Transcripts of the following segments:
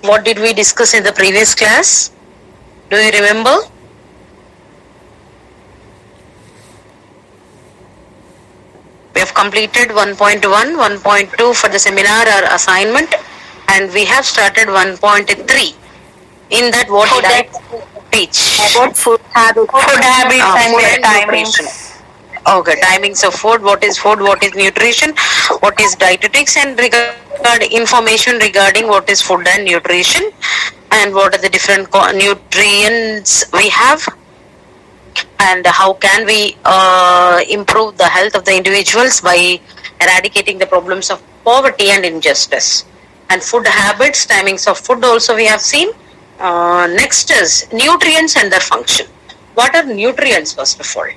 What did we discuss in the previous class? Do you remember? We have completed 1.1, 1.2 for the seminar or assignment, and we have started 1.3. In that, what did I teach? About food habits and timings. Okay, timings of food, what is nutrition, what is dietetics, and information regarding what is food and nutrition, and what are the different nutrients we have, and how can we improve the health of the individuals by eradicating the problems of poverty and injustice. And food habits, timings of food also we have seen. Next is nutrients and their function. What are nutrients first of all?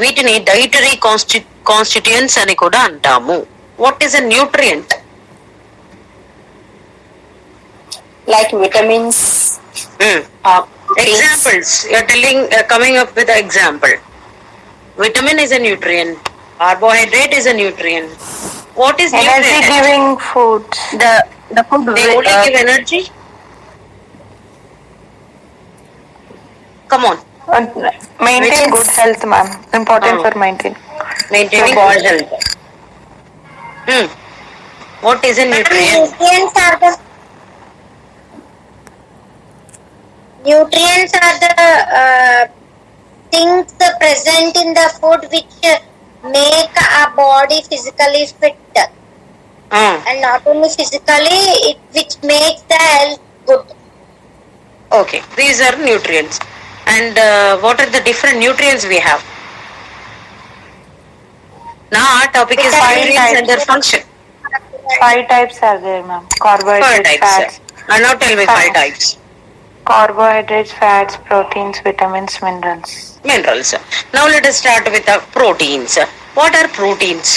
వీటిని dietary constituents అని కూడా అంటాము. What is a nutrient? Like vitamins. Examples. You're telling, coming up with an example. Vitamin is a nutrient. Carbohydrate is a nutrient. What is nutrient? Energy giving food. The food. They only give energy. Come on. Maintain good health, ma'am. Important for maintaining good health. What is a nutrient? Nutrients are the things present in the food which make our body physically fit, and not only physically, which makes the health good. Okay, these are nutrients. And what are the different nutrients we have? Now our topic is nutrients and their function. 5 types are there, ma'am. Carbohydrates, fats. Now tell me 5 types. Carbohydrates, fats, proteins, vitamins, minerals. Minerals. Now let us start with the proteins. What are proteins?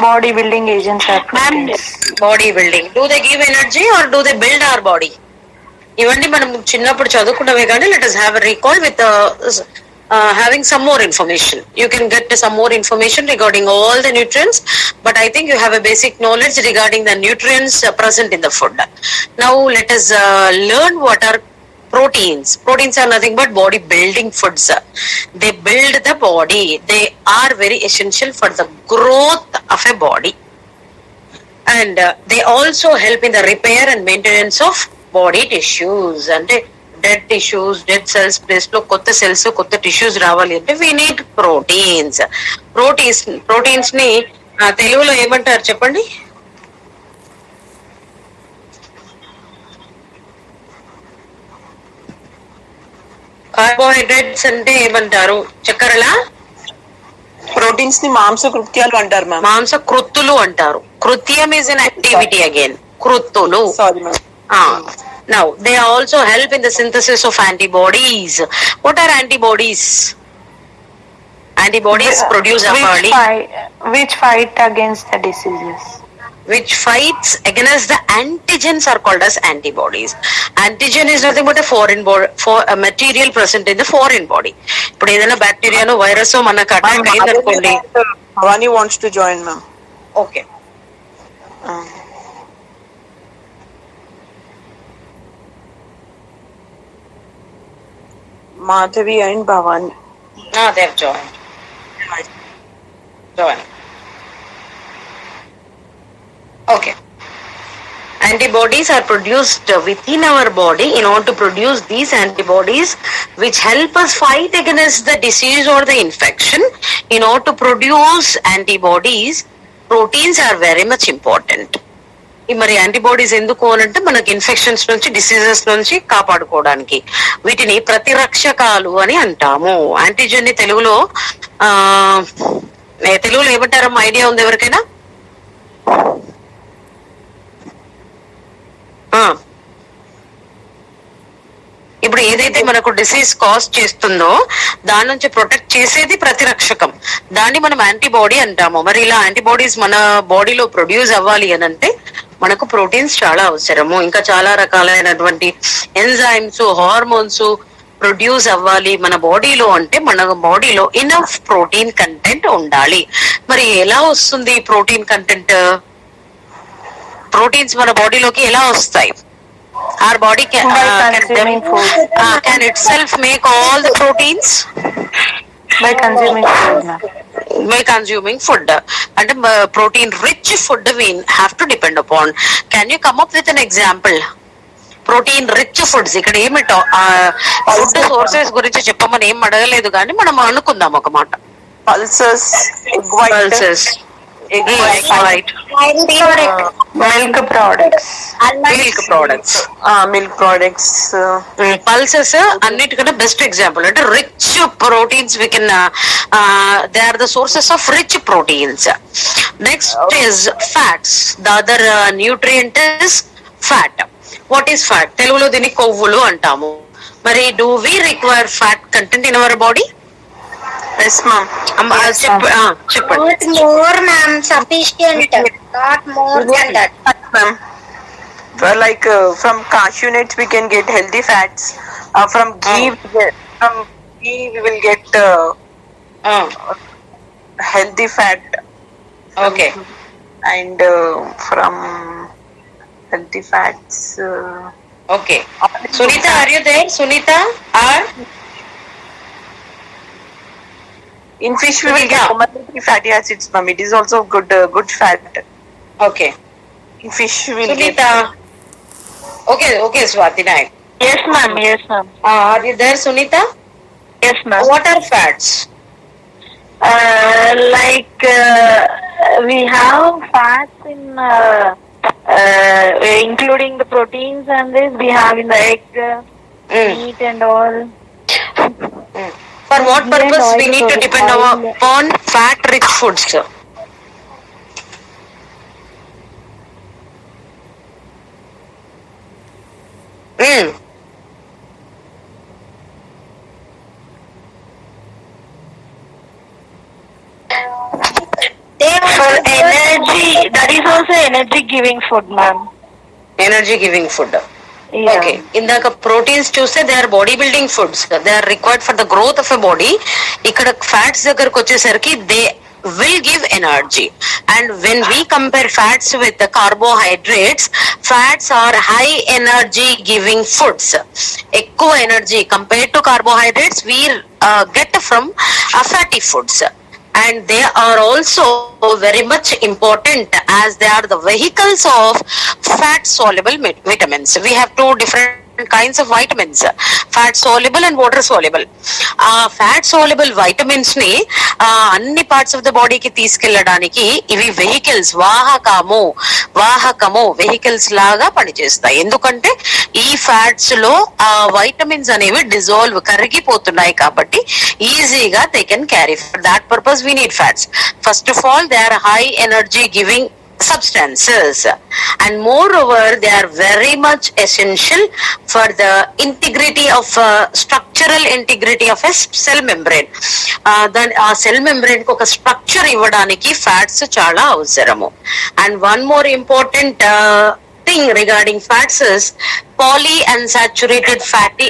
Body building agents are proteins. Body building. Do they give energy or do they build our body? ఇవన్నీ మనం చిన్నప్పుడు చదువుకున్నవే కానీ let us have a recall with having some more information. You can get some more information regarding all the nutrients, but I think you have a basic knowledge regarding the nutrients present in the food. Now let us learn what are proteins. Proteins are nothing but body building foods. They build the body. They are very essential for the growth of a body, and they also help in the repair and maintenance of body tissues. అంటే dead tissues, dead cells place లో కొత్త cells, కొత్త tissues రావాలి అంటే we need proteins. Proteins ని తెలుగులో ఏమంటారు చెప్పండి? కార్బోహైడ్రేట్స్ అంటే ఏమంటారు? చక్కెరలా? ప్రోటీన్స్ ని మాంసకృత్యాలు అంటారు మ్యామ్. మాంసకృత్తులు అంటారు. కృత్యం ఈజ్ అన్ యాక్టివిటీ అగైన్. కృత్తులు. Sorry ma'am. Now they also help in the synthesis of antibodies. What are antibodies? Antibodies produce our body. Which fight against the diseases? Which fights against the antigens are called as antibodies. Antigen is nothing but a a material present in the foreign body. ఇప్పుడు ఏదైనా బ్యాక్టీరియానో virus మనకు attack అయింది అనుకోండి. Bhavani wants to join, ma'am. Okay. Madhavi and Bhavani. They have joined. Okay. Antibodies are produced within our body. In order to produce these antibodies, which help us fight against the disease or the infection, in order to produce antibodies, proteins are very much important. మరి antibodies ఎందుకు అనంటే మనకి infections నుంచి, diseases నుంచి కాపాడుకోవడానికి. వీటిని ప్రతిరక్షకాలు అని అంటాము. యాంటీజెన్ ని తెలుగులో ఏమంటారమ్మా? ఐడియా ఉంది ఎవరికైనా? ఇప్పుడు ఏదైతే మనకు డిసీజ్ కాజ్ చేస్తుందో దాని నుంచి ప్రొటెక్ట్ చేసేది ప్రతిరక్షకం. దాన్ని మనం యాంటీబాడీ అంటాము. మరి ఇలా యాంటీబాడీస్ మన బాడీలో ప్రొడ్యూస్ అవ్వాలి అని అంటే మనకు ప్రోటీన్స్ చాలా అవసరము. ఇంకా చాలా రకాలైనటువంటి ఎంజైమ్స్, హార్మోన్స్ ప్రొడ్యూస్ అవ్వాలి మన బాడీలో అంటే మన బాడీలో ఇనఫ్ ప్రోటీన్ కంటెంట్ ఉండాలి. మరి ఎలా వస్తుంది ప్రోటీన్ కంటెంట్? ప్రోటీన్స్ మన బాడీలోకి ఎలా వస్తాయి? Our body consuming food. can itself make all the proteins By consuming food, ma'am. by consuming food. And protein rich food we have to depend upon. Can you come up with an example? Protein rich foods ఇక్కడ ఏమిటో food sources గురించి చెప్పమని ఏం అడగలేదు కానీ మనం అనుకుందాం ఒక మాట. Pulses, egg white, pulses, egg white, Milk products. Milk products. Milk products. Pulses అన్నిటికన్నా బెస్ట్ ఎగ్జాంపుల్. అంటే rich proteins we can they are the sources of rich proteins. Next is fats. The other nutrient is fat. What is fat? తెలుగులో దీన్ని కొవ్వులు అంటాము. మరి do we require fat content in our body? Yes ma'am. చెప్పండి. Not more, ma'am. Sufficient. Not more than that. Ma'am. Well, like from cashew nuts we can get healthy fats. From ghee, we will get healthy fat. Okay. And from healthy fats. Okay. Sunitha, are you there? Sunitha, are In fish we will get omega-3 fatty acids, ma'am. It is also good fat. Okay. In fish we will Sunitha, get. Okay okay. Swathi Nayak, Yes, ma'am. Yes, ma'am. Are you there? Sunitha, Yes, ma'am. What are fats? We have fats in including the proteins and this we have in the egg, meat and all. For what purpose we need to depend upon fat rich foods? For energy, that is also energy giving food, ma'am. Energy giving food. Yeah. Okay. ఇందాక proteins చూస్తే they are body building foods. They are required for the growth of a body. ఇక్కడ fats దగ్గరకు వచ్చేసరికి they will give energy, and when we compare fats with the carbohydrates, fats are high energy giving foods. Ekko energy compared to carbohydrates we get from fatty foods, and they are also very much important as they are the vehicles of fat soluble vitamins. We have two different kinds of vitamins, fat soluble and water soluble. Fat soluble vitamins ni అన్ని parts of the బాడీకి తీసుకెళ్లడానికి ఇవి vehicles, వాహకము vehicles లాగా పనిచేస్తాయి. ఎందుకంటే ఈ fats లో ఆ వైటమిన్స్ అనేవి డిజాల్వ్ కరిగిపోతున్నాయి కాబట్టి ఈజీగా they can carry. For that purpose we need fats. First of all they are high energy giving substances, and moreover they are very much essential for the integrity of structural integrity of a cell membrane. Then a cell membrane ko oka structure ivvadaniki fats chaala avasaramu. And one more important thing regarding fats is polyunsaturated fatty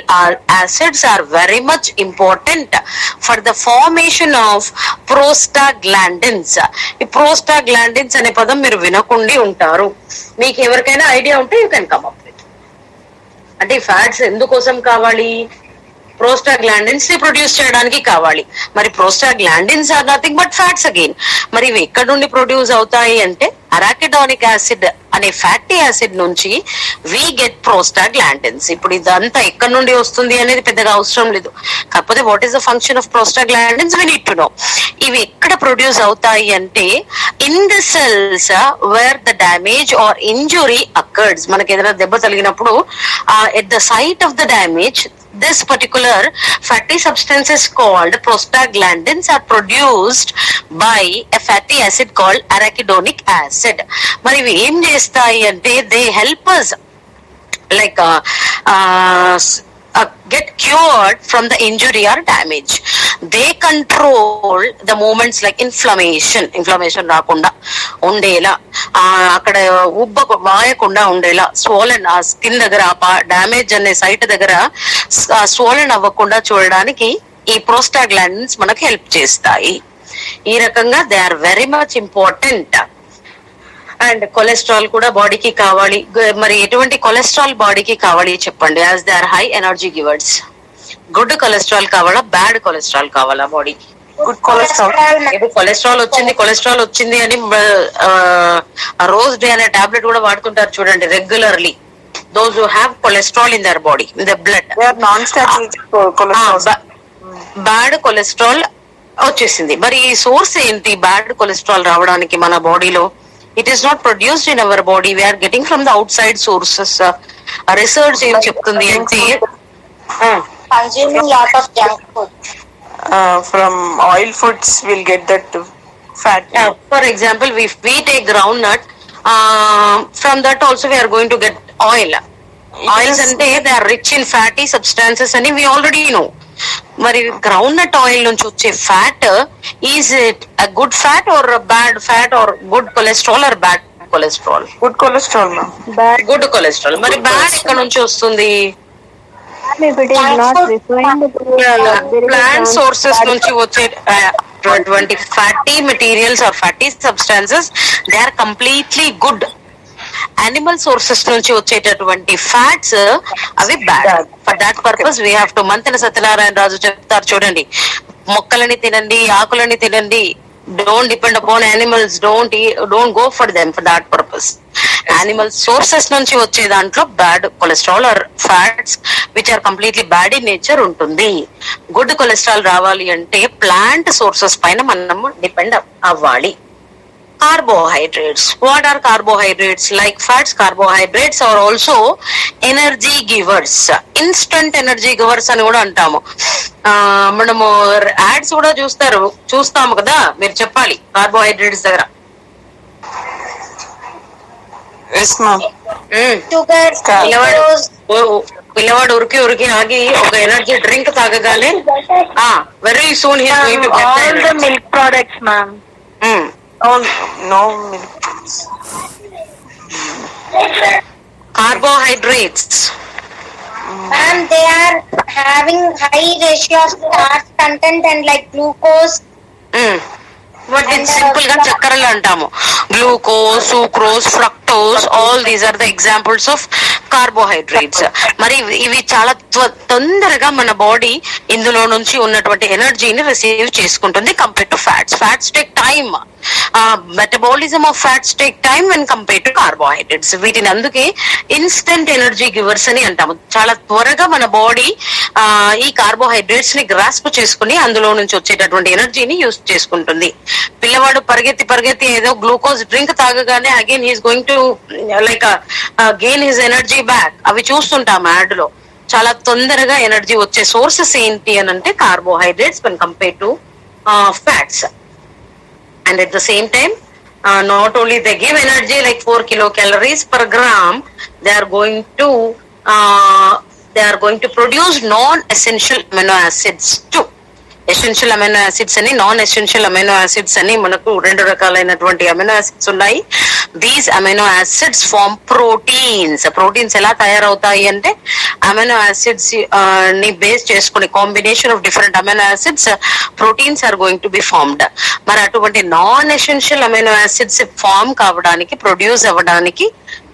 acids are very much important for the formation of prostaglandins. ఈ prostaglandins అనే పదం మీరు వినకుండి ఉంటారు. మీకు ఎవరికైనా idea ఉంటే you can come up with. అంటే ఈ ఫ్యాట్స్ ఎందుకోసం కావాలి? ప్రోస్టాగ్లాండిన్స్ ని ప్రొడ్యూస్ చేయడానికి కావాలి. మరి prostaglandins are nothing but fats again. మరి ఇవి ఎక్కడ నుండి ప్రొడ్యూస్ అవుతాయి అంటే అరాకిడానిక్ యాసిడ్ అనే ఫ్యాటీ యాసిడ్ నుంచి వి గెట్ ప్రోస్టాగ్లాండిన్స్. ఇప్పుడు ఇదంతా ఎక్కడి నుండి వస్తుంది అనేది పెద్దగా అవసరం లేదు. కాకపోతే what is the function of prostaglandins we need to know. ఇవి ఎక్కడ ప్రొడ్యూస్ అవుతాయి అంటే in the cells where the damage or injury occurs. మనకి ఏదైనా దెబ్బ తగిలినప్పుడు at the site of the damage this particular fatty substance is called prostaglandins are produced by a fatty acid called arachidonic acid. మరి ఇవి ఏం చేస్తాయి అంటే they help us like get cured from the injury or damage. They control the movements like inflammation రాకుండా ఉండేలా, అక్కడ వాయకుండా ఉండేలా, swollen ఆ స్కిన్ దగ్గర డ్యామేజ్ అనే సైట్ దగ్గర స్వోలన్ అవ్వకుండా చూడడానికి ఈ ప్రోస్టాగ్లాండిన్స్ మనకు హెల్ప్ చేస్తాయి. ఈ రకంగా they are very much important. And cholesterol కూడా బాడీకి కావాలి. మరి ఎటువంటి కొలెస్ట్రాల్ బాడీకి కావాలి చెప్పండి, as they are high energy givers. Good cholesterol కావాలా, బ్యాడ్ కొలెస్ట్రాల్ కావాలా బాడీకి? Good cholesterol. ఇప్పుడు కొలెస్ట్రాల్ వచ్చింది అని రోజ్ డే అనే టాబ్లెట్ కూడా వాడుతుంటారు చూడండి regularly. Those who have cholesterol in their body, in the blood, bad cholesterol వచ్చేసింది. మరి ఈ సోర్స్ ఏంటి బ్యాడ్ కొలెస్ట్రాల్ రావడానికి మన బాడీలో? It is not produced in our body, we are getting from the outside sources. Research ఏం చెప్తుంది అంటే consuming lot of junk food. From oil foods we'll get that fat. For example, if we take groundnut, from that also we are going to get oil. Oils ante they are rich in fatty substances అని we already know. మరి groundnut oil నుంచి వచ్చే fat, is it a good fat or bad fat or good cholesterol or bad cholesterol? Good cholesterol. Good cholesterol. మరి bad ఎక్కడ నుంచి వస్తుంది? Plant sources నుంచి వచ్చేటువంటి fatty materials or fatty substances they are completely good. Animal sources నుంచి వచ్చేటటువంటి fats అవి బ్యాడ్. For that purpose we have to, Manthena Satyanarayana Raju చెప్తారు చూడండి, మొక్కలని తినండి, ఆకులని తినండి, don't depend upon animals, don't go for them for that purpose. Animal sources నుంచి వచ్చే దాంట్లో bad cholesterol or fats which are completely bad in nature ఉంటుంది. గుడ్ కొలెస్ట్రాల్ రావాలి అంటే ప్లాంట్ సోర్సెస్ పైన మనం డిపెండ్ అవ్వాలి. Carbohydrates. What are carbohydrates? Like fats, carbohydrates are also energy givers. Instant energy givers అని కూడా అంటాము. మనము యాడ్స్ కూడా చూస్తాము కదా, మీరు చెప్పాలి కార్బోహైడ్రేట్స్ దగ్గర. పిల్లవాడు ఉరికి ఉరికి ఆగి ఒక ఎనర్జీ డ్రింక్ తాగగానే very soon he going to get all the milk products, ma'am. No milk. Carbohydrates. And they are having high ratio of starch content and like glucose. వాటిని సింపుల్ గా చక్కెరలు అంటాము. Glucose, sucrose, fructose, all these are the examples of carbohydrates. మరి ఇవి చాలా తొందరగా మన body ఇందులో నుంచి ఉన్నటువంటి ఎనర్జీని రిసీవ్ చేసుకుంటుంది compare to fats. Fats take time, metabolism of fats take time when compare to carbohydrates. వీటిని అందుకే ఇన్స్టెంట్ ఎనర్జీ గివర్స్ అని అంటాము. చాలా త్వరగా మన బాడీ ఈ కార్బోహైడ్రేట్స్ ని గ్రాస్ప్ చేసుకుని అందులో నుంచి వచ్చేటటువంటి ఎనర్జీని యూజ్ చేసుకుంటుంది. పిల్లవాడు పరిగెత్తి ఏదో గ్లూకోజ్ డ్రింక్ తాగగానే again he's going to like gain his energy back. అవి చూస్తుంటాం యాడ్ లో. చాలా తొందరగా ఎనర్జీ వచ్చే సోర్సెస్ ఏంటి అని అంటే carbohydrates when compare to fats. And at the same time, not only they give energy like 4 kilocalories per gram, they are going to produce non-essential amino acids too. Essential amino acids అని, non essential amino acids అని మనకు 2 రకాలైనటువంటి amino acids ఉన్నాయి. These amino acids form proteins. Proteins ఎలా తయారవుతాయి అంటే amino acids ని base చేసుకుని combination of different amino acids proteins are going to be formed. మరి అటువంటి non essential amino acids form కావడానికి, ప్రొడ్యూస్ అవ్వడానికి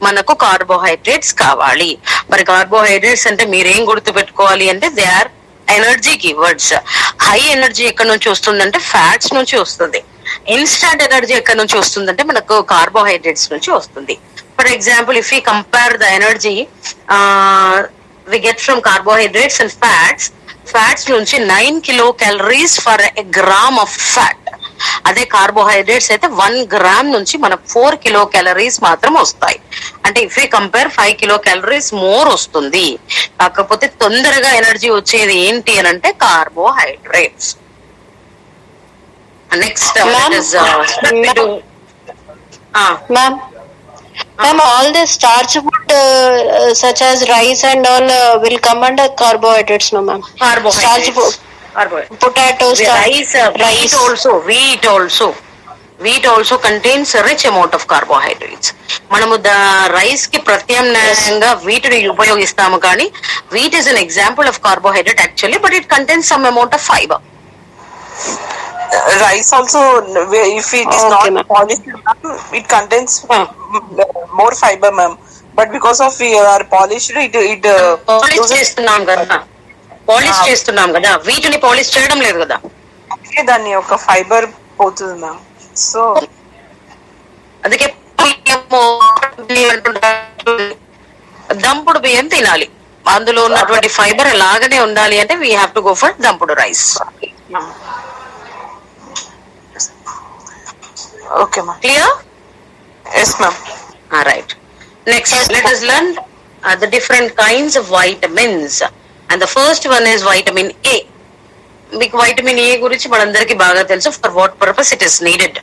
మనకు కార్బోహైడ్రేట్స్ కావాలి. మరి కార్బోహైడ్రేట్స్ అంటే మీరేం గుర్తు పెట్టుకోవాలి అంటే they are energy givers. High energy ఎక్కడి నుంచి వస్తుందంటే ఫ్యాట్స్ నుంచి వస్తుంది. ఇన్స్టాంట్ ఎనర్జీ ఎక్కడి నుంచి వస్తుందంటే మనకు కార్బోహైడ్రేట్స్ నుంచి వస్తుంది. For example, if you compare the energy we get from carbohydrates and fats నుంచి 9 kilocalories for a gram of fat. అదే కార్బోహైడ్రేట్స్ అయితే 1 gram నుంచి మనకు 4 kilocalories మాత్రం వస్తాయి. అంటే if you compare 5 kilocalories more వస్తుంది. కాకపోతే తొందరగా ఎనర్జీ వచ్చేది ఏంటి అని అంటే carbohydrates. Next Ma'am, all the starch food such as rice and all will come under carbohydrates, no ma'am? Starch food, potatoes, rice wheat also contains a rich amount of carbohydrates. మనము rice కి ప్రత్యామ్నాయంగా వీటిని ఉపయోగిస్తాము, కానీ wheat is an example of carbohydrate actually, but it contains some amount of fiber. rice also, if it is Okay, not ma'am. polished, it contains more fiber, ma'am. But because of we are polished, it polish loses. చేస్తున్నాం కదా, వీటిని polish చేయడం లేదు కదా. దాని యొక్క fibre పోతుంది ma'am. So అందుకే దంపుడు బియ్యం తినాలి, అందులో ఉన్నటువంటి ఫైబర్ లాగానే ఉండాలి అంటే we have to go for దంపుడు rice. Okay ma'am. Clear? Yes ma'am. Right. Next let us learn the different kinds of vitamins, and the first one is vitamin A. మీకు వైటమిన్ ఏ గురించి మనందరికీ బాగా తెలుసు. For what purpose it is needed?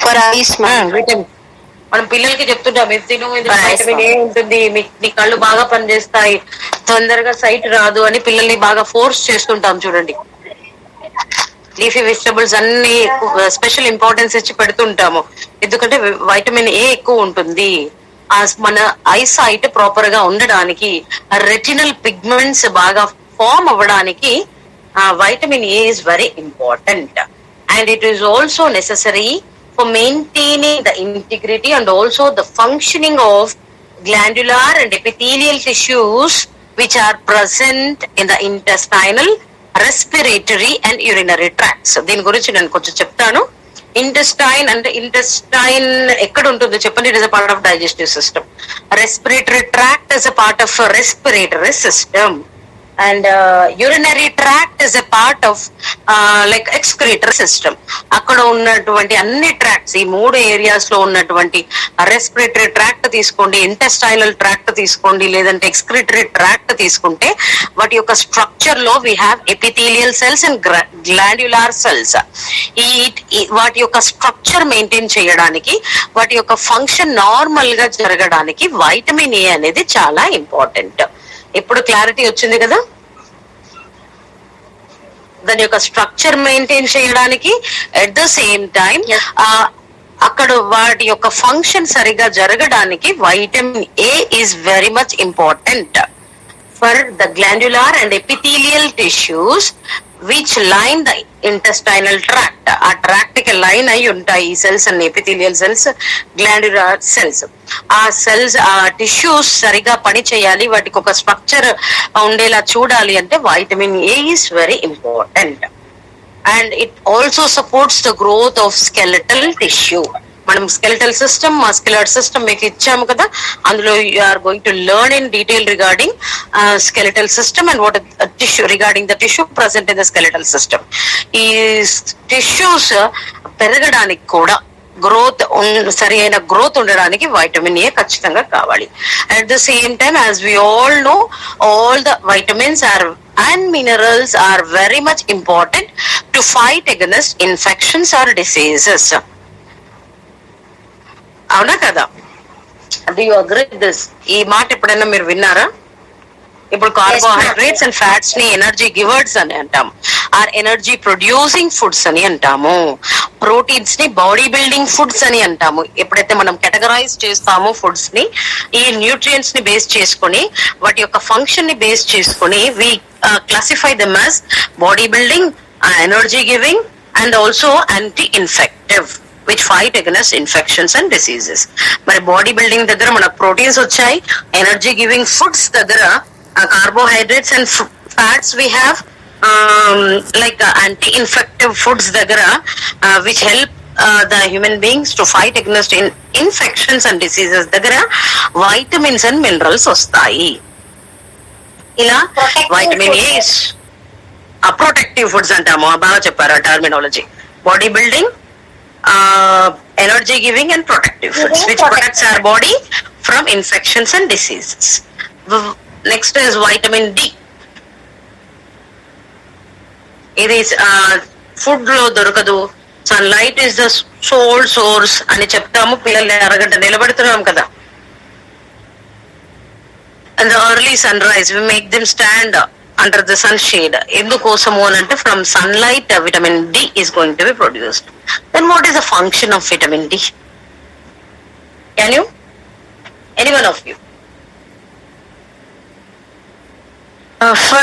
For eyes, ma'am. మనం పిల్లలకి చెప్తుంటాం, మీరు తిను, వైటమిన్ ఏ ఉంటుంది, నీ కళ్ళు బాగా పనిచేస్తాయి, తొందరగా సైట్ రాదు అని పిల్లల్ని బాగా ఫోర్స్ చేస్తుంటాం చూడండి. లీఫీ వెజిటబుల్స్ అన్ని స్పెషల్ ఇంపార్టెన్స్ ఇచ్చి పెడుతుంటాము, ఎందుకంటే వైటమిన్ ఏ ఎక్కువ ఉంటుంది. మన ఐసైట్ ప్రాపర్ గా ఉండడానికి, రెటినల్ పిగ్మెంట్స్ బాగా ఫామ్ అవ్వడానికి vitamin A is very important. And it is also necessary for maintaining the integrity and also the functioning of glandular and epithelial tissues which are present in the intestinal, respiratory and urinary tracts. దీని గురించి నేను కొంచెం చెప్తాను. Intestine అంటే intestine ఎక్కడ ఉంటుందో చెప్పండి? It is a part of digestive system. Respiratory tract is a part of respiratory system. And urinary tract is a part of like excretory system. అక్కడ ఉన్నటువంటి అన్ని ట్రాక్ట్స్, ఈ మూడు ఏరియాస్ లో ఉన్నటువంటి రెస్పిరేటరీ ట్రాక్ట్ తీసుకోండి, ఇంటెస్టైనల్ ట్రాక్ట్ తీసుకోండి, లేదంటే ఎక్స్క్రిటరీ ట్రాక్ట్ తీసుకుంటే వాటి యొక్క స్ట్రక్చర్ లో we have epithelial cells and glandular cells. వాటి యొక్క స్ట్రక్చర్ మెయింటైన్ చేయడానికి, వాటి యొక్క ఫంక్షన్ నార్మల్ గా జరగడానికి వైటమిన్ ఏ అనేది చాలా ఇంపార్టెంట్. ఇప్పుడు క్లారిటీ వచ్చింది కదా? దాని యొక్క స్ట్రక్చర్ మెయింటైన్ చేయడానికి, అట్ ద సేమ్ టైం అక్కడ వాటి యొక్క ఫంక్షన్ సరిగా జరగడానికి vitamin A is very much important for the glandular and epithelial tissues which line the intestinal tract. ఆ ట్రాక్ట్ కి లైన్ అయి ఉంటాయి ఈ సెల్స్ అన్ని, ఎపిథీలియల్ సెల్స్, గ్లాండ్యులార్ సెల్స్. ఆ సెల్స్, ఆ టిష్యూస్ సరిగా పని చేయాలి, వాటికి ఒక స్ట్రక్చర్ ఉండేలా చూడాలి అంటే vitamin A is very important. And it also supports the growth of skeletal tissue. మనం స్కెలెటల్ సిస్టమ్, మస్క్యులర్ సిస్టమ్ మీకు ఇచ్చాము కదా, అందులో you're going to learn in detail regarding skeletal system and what tissue, regarding the tissue present in the skeletal system. ఈ tissues పెరగడానికి కూడా, growth, సరి అయిన గ్రోత్ ఉండడానికి వైటమిన్ ఏ ఖచ్చితంగా కావాలి. At the same time as we all know, all the vitamins are and minerals are very much important to fight against infections or diseases. అవునా కదా? Do you agree with this? ఈ మాట ఎప్పుడైనా మీరు విన్నారా? ఇప్పుడు కార్బోహైడ్రేట్స్ అండ్ ఫ్యాట్స్ ని energy givers అని అంటాము, ఆర్ ఎనర్జీ ప్రొడ్యూసింగ్ ఫుడ్స్ అని అంటాము. ప్రోటీన్స్ ని బాడీ బిల్డింగ్ ఫుడ్స్ అని అంటాము. ఎప్పుడైతే మనం కేటగరైజ్ చేస్తామో ఫుడ్స్ ని, ఈ న్యూట్రియంట్స్ ని బేస్ చేసుకొని, వాటి యొక్క ఫంక్షన్ ని బేస్ చేసుకొని we classify them as body building, energy giving and also anti infective which fight against infections and diseases. మరి బాడీ బిల్డింగ్ దగ్గర మనకు ప్రోటీన్స్ వచ్చాయి, ఎనర్జీ గివింగ్ ఫుడ్స్ దగ్గర carbohydrates and fats we have, like anti-infective foods dagara, which help the human beings to fight against infections and diseases dagara vitamins and minerals vastayi. Ila vitamin A is a protective foods antamu, baga cheppara terminology. Body building, energy giving and protective foods which protects our body from infections and diseases. Next is vitamin D. ఇది food లో దొరకదు, sunlight is the sole source అని చెప్తాము. పిల్లల్ని అరగంట నిలబెడుతున్నాం కదా. And the early sunrise we make them stand under the sun shade. ఎందుకోసము అని అంటే from sunlight vitamin D is going to be produced. Then what is the function of vitamin D? Can you, any one of you? For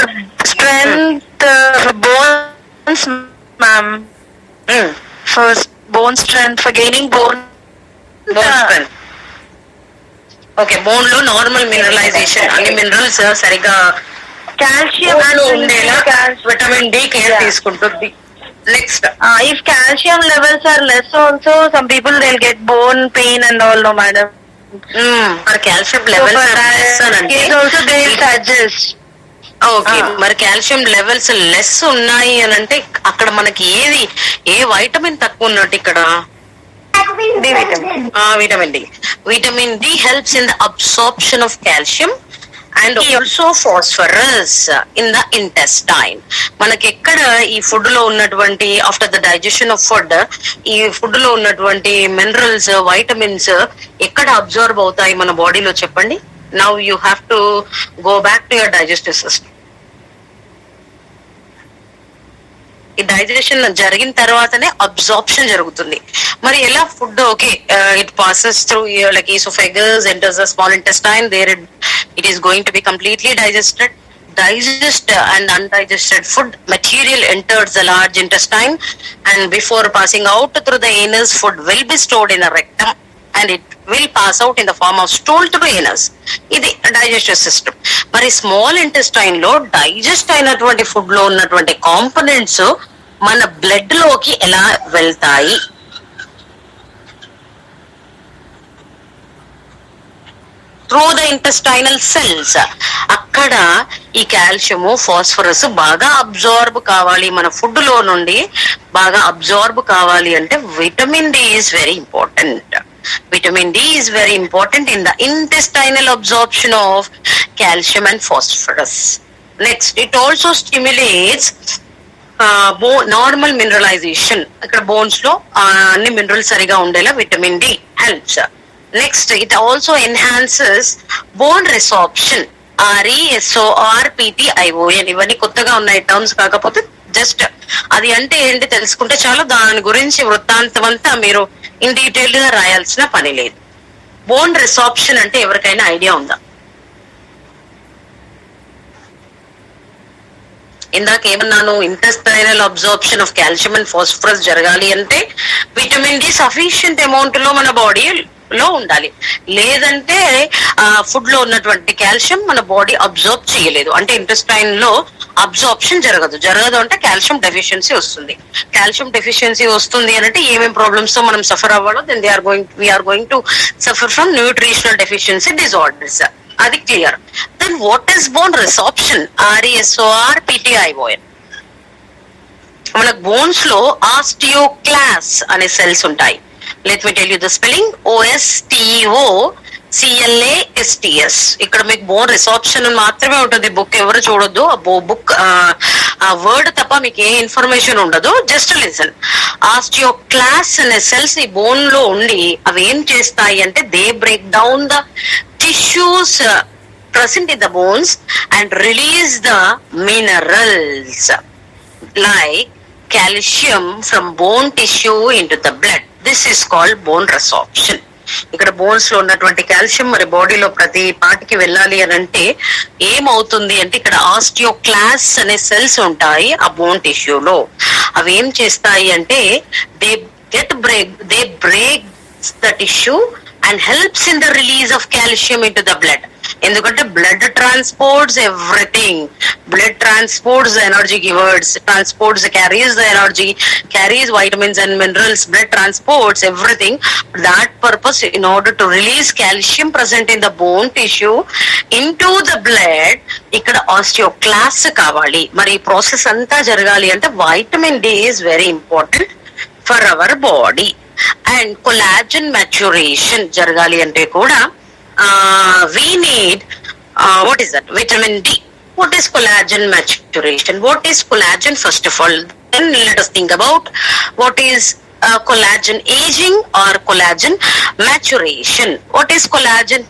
strength for bones, ma'am. For bone strength, for gaining bone. strength. Okay, bone లో normal mineralisation, అన్ని minerals సరిగా Calcium bone లో ఉండేలా vitamin D care Yeah. తీసుకుంటుంది. Next if calcium levels are less also, some people they'll get bone pain and all, no madam. మరి calcium So levels for that case also they will suggest. Okay, మరి calcium levels less ఉన్నాయి అని అంటే అక్కడ మనకి ఏ vitamin తక్కువ ఉన్నట్టు ఇక్కడ? D vitamin. Vitamin D. Vitamin D helps in the absorption of calcium and also phosphorus in the intestine. మనకి ఎక్కడ ఈ ఫుడ్ లో ఉన్నటువంటి, after the digestion of food, ఈ ఫుడ్ లో ఉన్నటువంటి మినరల్స్, వైటమిన్స్ ఎక్కడ అబ్జర్వ్ అవుతాయి మన బాడీలో చెప్పండి? Now you have to go back to your digestive system. ఈ డైజెషన్ జరిగిన తర్వాతనే అబ్జార్ప్షన్ జరుగుతుంది. మరి ఎలా food? Okay, it passes through like oesophagus, enters the small intestine, there it is going to be completely digested. Digest and undigested food material enters the large intestine, and before passing out through the anus, food will be stored in a rectum and it will pass out in the form of stool through anus. ఇది digestive system. మరి small intestine లో digest అయినటువంటి food లో ఉన్నటువంటి components మన blood లోకి ఎలా వెళ్తాయి? Through the intestinal cells. అక్కడ ఈ కాల్షియము, ఫాస్ఫరస్ బాగా అబ్జార్బ్ కావాలి, మన ఫుడ్ లో నుండి బాగా అబ్జార్బ్ కావాలి అంటే vitamin D is very important. Vitamin D is very important in the intestinal absorption of calcium and phosphorus. Next, it also stimulates normal mineralisation. ఇక్కడ బోన్స్ లో అన్ని మినరల్స్ సరిగా ఉండేలా vitamin D helps. Next, it also enhances bone resorption. RESORPTION. ఇవన్నీ కొత్తగా ఉన్నాయి terms, కాకపోతే just అది అంటే ఏంటి తెలుసుకుంటే చాలు. దాని గురించి వృత్తాంతం అంతా మీరు ఇన్ డీటెయిల్ గా రాయాల్సిన పని లేదు. బోన్ రిసార్ప్షన్ అంటే ఎవరికైనా ఐడియా ఉందా? ఇందాక ఏమన్నాను, intestinal absorption of calcium and phosphorus జరగాలి అంటే విటమిన్ డి సఫిషియంట్ అమౌంట్ లో మన బాడీ లో ఉండాలి. లేదంటే ఫుడ్ లో ఉన్నటువంటి కాల్షియం మన బాడీ అబ్జార్బ్ చేయలేదు అంటే ఇంటెస్టైన్ లో అబ్జార్ప్షన్ జరగదు అంటే కాల్షియం డెఫిషియన్సీ వస్తుంది. కాల్షియం డెఫిషియన్సీ వస్తుంది అంటే ఏమేం ప్రాబ్లమ్స్ తో మనం సఫర్ అవ్వాలో, then we are going to suffer from nutritional deficiency disorders. అది clear. Then what is bone resorption? RESORPTION. మనకు బోన్స్ లో ఆస్టియోక్లాస్ అనే సెల్స్ ఉంటాయి. Let me tell you the spelling. OSTOCLASTS. ఇక్కడ మీకు బోన్ రిసార్ప్షన్ మాత్రమే ఉంటుంది. బుక్ ఎవరు చూడొద్దు. బుక్ ఆ వర్డ్ తప్ప మీకు ఏ ఇన్ఫర్మేషన్ ఉండదు. Just listen. ఆస్టియోక్లాస్ అనే సెల్స్ ఈ బోన్ లో ఉండి అవి ఏం చేస్తాయి అంటే they break down the tissues present in the bones and release the minerals like calcium from bone tissue into the blood. This is called bone resorption. ఇక్కడ bones లో ఉన్నటువంటి కాల్షియం మరి బాడీలో ప్రతి పార్ట్కి వెళ్ళాలి అని అంటే ఏమవుతుంది అంటే ఇక్కడ ఆస్టియోక్లాస్ అనే సెల్స్ ఉంటాయి ఆ బోన్ టిష్యూలో. అవి ఏం చేస్తాయి అంటే they break the tissue and helps in the release of calcium into the blood. ఎందుకంటే blood transports everything. Blood transports the energy givers, carries the energy, carries vitamins and minerals. Blood transports everything. That purpose, in order to release calcium present in the bone tissue into the blood, ఇక్కడ osteoclast కావాలి. మరి ఈ process అంతా జరగాలి అంటే vitamin D is very important for our body. And collagen maturation జరగాలి అంటే కూడా we need what is that? Vitamin D. What is collagen maturation? What is collagen first of all? Then let us think about what is collagen aging or collagen maturation. What is collagen?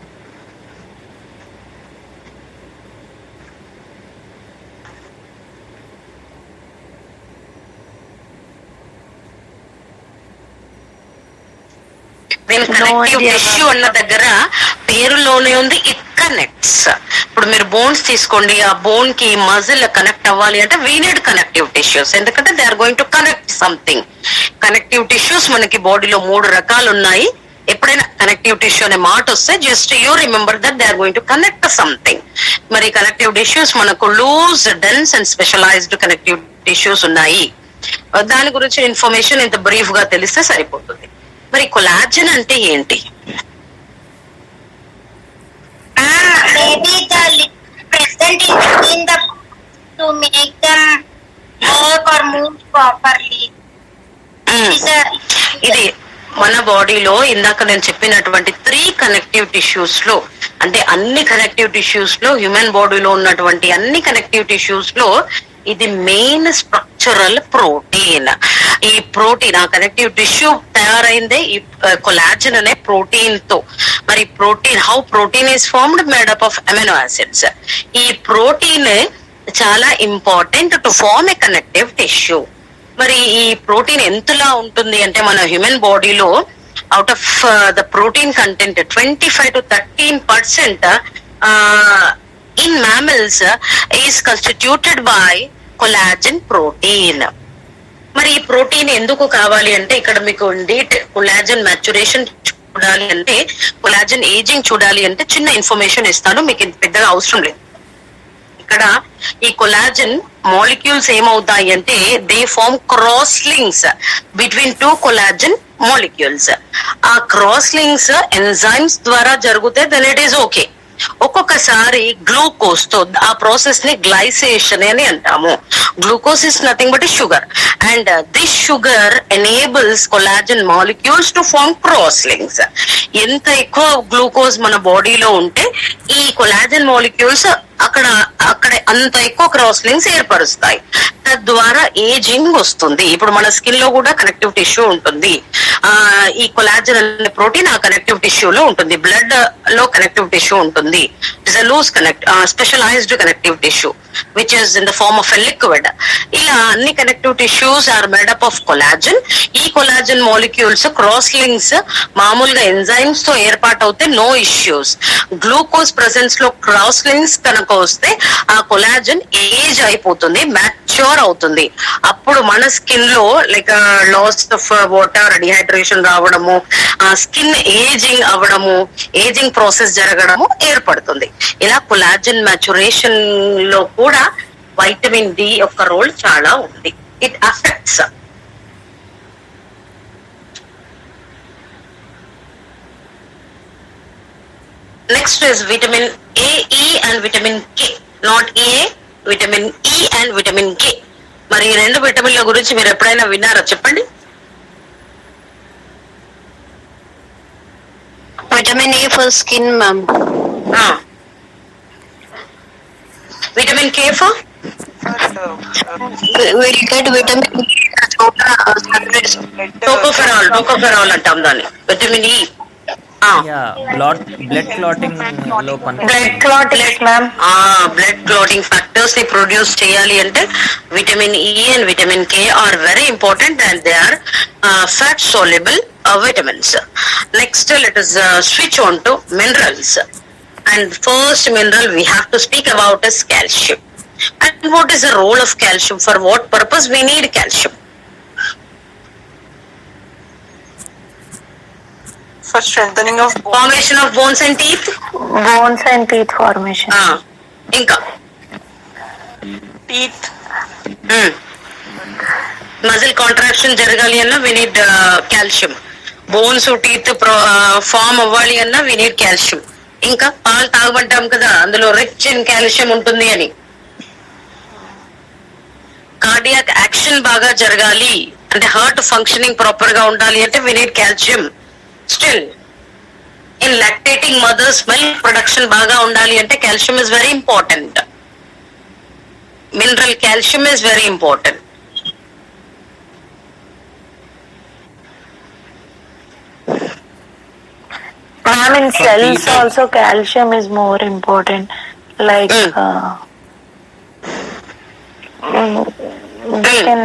Connective tissue అన్న దగ్గర పేరులోనే ఉంది. It connects. ఇప్పుడు మీరు bones తీసుకోండి, ఆ bone కి muscle connect అవ్వాలి అంటే వీ నీడ్ కనెక్టివ్ టిష్యూస్, ఎందుకంటే they are going to connect something. Connective tissues మనకి బాడీలో 3 రకాలు ఉన్నాయి. ఎప్పుడైనా కనెక్టివ్ టిష్యూ అనే మాట వస్తే just you remember that they are going to connect something. మరి కనెక్టివ్ టిష్యూస్ మనకు loose, dense and specialised connective tissues ఉన్నాయి. దాని గురించి ఇన్ఫర్మేషన్ ఇంత బ్రీఫ్ గా తెలిస్తే సరిపోతుంది. మరి కొలాజన్ అంటే ఏంటి? Maybe the liquid present in the to make them work or move properly. ఇది మన బాడీలో ఇందాక నేను చెప్పినటువంటి 3 కనెక్టివ్ టిష్యూస్ లో, అంటే అన్ని కనెక్టివ్ టిష్యూస్ లో, హ్యూమన్ బాడీలో ఉన్నటువంటి అన్ని కనెక్టివ్ టిష్యూస్ లో ఇది మెయిన్ స్ట్రక్చరల్ ప్రోటీన్. ఈ ప్రోటీన్, ఆ కనెక్టివ్ టిష్యూ తయారైందే ఈ కొలాజన్ అనే ప్రోటీన్ తో. మరి protein, how protein is formed, made up of amino acids. ఈ ప్రోటీన్ చాలా important to form a connective tissue. మరి ఈ ప్రోటీన్ ఎంతలా ఉంటుంది అంటే మన హ్యూమన్ బాడీలో out of the protein content 25 to 13% in mammals is constituted by collagen protein. మరి ఈ ప్రోటీన్ ఎందుకు కావాలి అంటే ఇక్కడ మీకు కొలాజన్ మ్యాచురేషన్ చూడాలి అంటే, కొలాజన్ ఏజింగ్ చూడాలి అంటే చిన్న ఇన్ఫర్మేషన్ ఇస్తాను, మీకు ఇంత పెద్దగా అవసరం లేదు. ఇక్కడ ఈ కొలాజన్ మాలిక్యూల్స్ ఏమవుతాయి అంటే they form cross links between 2 collagen molecules. ఆ క్రాస్ లింక్స్ ఎంజైమ్స్ ద్వారా జరిగితే దెన్ ఇట్ ఈస్ ఓకే. ఒక్కొక్కసారి గ్లూకోజ్ తో, ఆ ప్రాసెస్ ని గ్లైసేషన్ అని అంటాము. Glucose is nothing but sugar, and this sugar enables collagen molecules to form cross links. ఎంత ఎక్కువ గ్లూకోజ్ మన బాడీలో ఉంటే ఈ కొలాజన్ మాలిక్యూల్స్ అక్కడ అంత ఎక్కువ క్రాస్ లింక్స్ ఏర్పరుస్తాయి. తద్వారా ఏజింగ్ వస్తుంది. ఇప్పుడు మన స్కిన్ లో కూడా కనెక్టివ్ టిష్యూ ఉంటుంది. ఈ కొలాజన్ అనే ప్రోటీన్ ఆ కనెక్టివ్ టిష్యూలో ఉంటుంది. బ్లడ్ లో కనెక్టివ్ టిష్యూ ఉంటుంది. It's a loose specialised connective tissue which is in the form of a liquid. ఇలా అన్ని connective tissues are made up of collagen. ఈ కొలాజన్ మాలిక్యూల్స్ క్రాస్ లింక్స్ మామూలుగా ఎంజైమ్స్ తో ఏర్పాటవుతే నో ఇష్యూస్. గ్లూకోజ్ ప్రెసెన్స్ లో cross links కనుక వస్తే ఆ కొలాజన్ ఏజ్ అయిపోతుంది, మ్యాచ్యూర్ అవుతుంది. అప్పుడు మన స్కిన్ లో like loss of water, dehydration రావడము, స్కిన్ ఏజింగ్ అవ్వడము, ఏజింగ్ ప్రాసెస్ జరగడము ఏర్పడుతుంది. ఇలా కొలాజన్ మ్యాచురేషన్ లో కూడా వైటమిన్ డి యొక్క రోల్ చాలా ఉంది. It affects next is vitamin A, E and vitamin K. Not A, vitamin E and vitamin K. మరి ఈ 2 విటమిన్ల గురించి మీరు ఎప్పుడైనా విన్నారా చెప్పండి? Vitamin A for skin, ma'am. Vitamin K for? We'll get vitamin E. Tocopherol అంటాం దాన్ని. Vitamin E. బ్లడ్ క్లాటింగ్ లో blood clotting ma'am. Blood clotting factors ని ప్రొడ్యూస్ చేయాలి అంటే vitamin E and vitamin K are very important and they are fat soluble vitamins. Next, let us switch on to minerals. And first mineral we have to speak about is calcium. And what is the role of calcium? For what purpose we need calcium? For strengthening of bones. Formation of bones and teeth. Bones and teeth formation. Inka. Teeth. Muscle contraction జరగాలి అన్నా we need calcium. Bones, teeth form అవ్వాలి అన్నా we need calcium. ఇంకా పాలు తాగబడ్డాం కదా, అందులో rich in calcium ఉంటుంది అని. కార్డియాక్ యాక్షన్ బాగా జరగాలి అంటే, హార్ట్ ఫంక్షనింగ్ ప్రాపర్ గా ఉండాలి అంటే we need calcium. Still, in lactating mothers milk production బాగా ఉండాలి అంటే calcium is very important. Mineral calcium is very important. Ma'am, in cells also calcium is more important. Like they can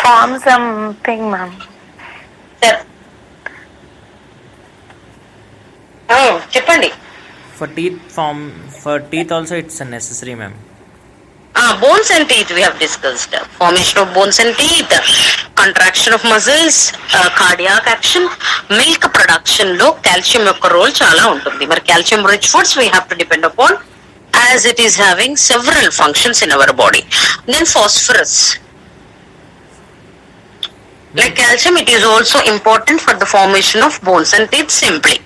form something, ma'am. చెప్పండి. For teeth also it's necessary, ma'am. Bones and teeth we have discussed. Formation of bones and teeth, contraction of muscles, cardiac action, milk production లో calcium యొక్క role చాలా ఉంటుంది. మరి calcium rich foods we have to depend upon as it is having several functions in our body. Then phosphorus. Like calcium, it is also important for the formation of bones and teeth simply.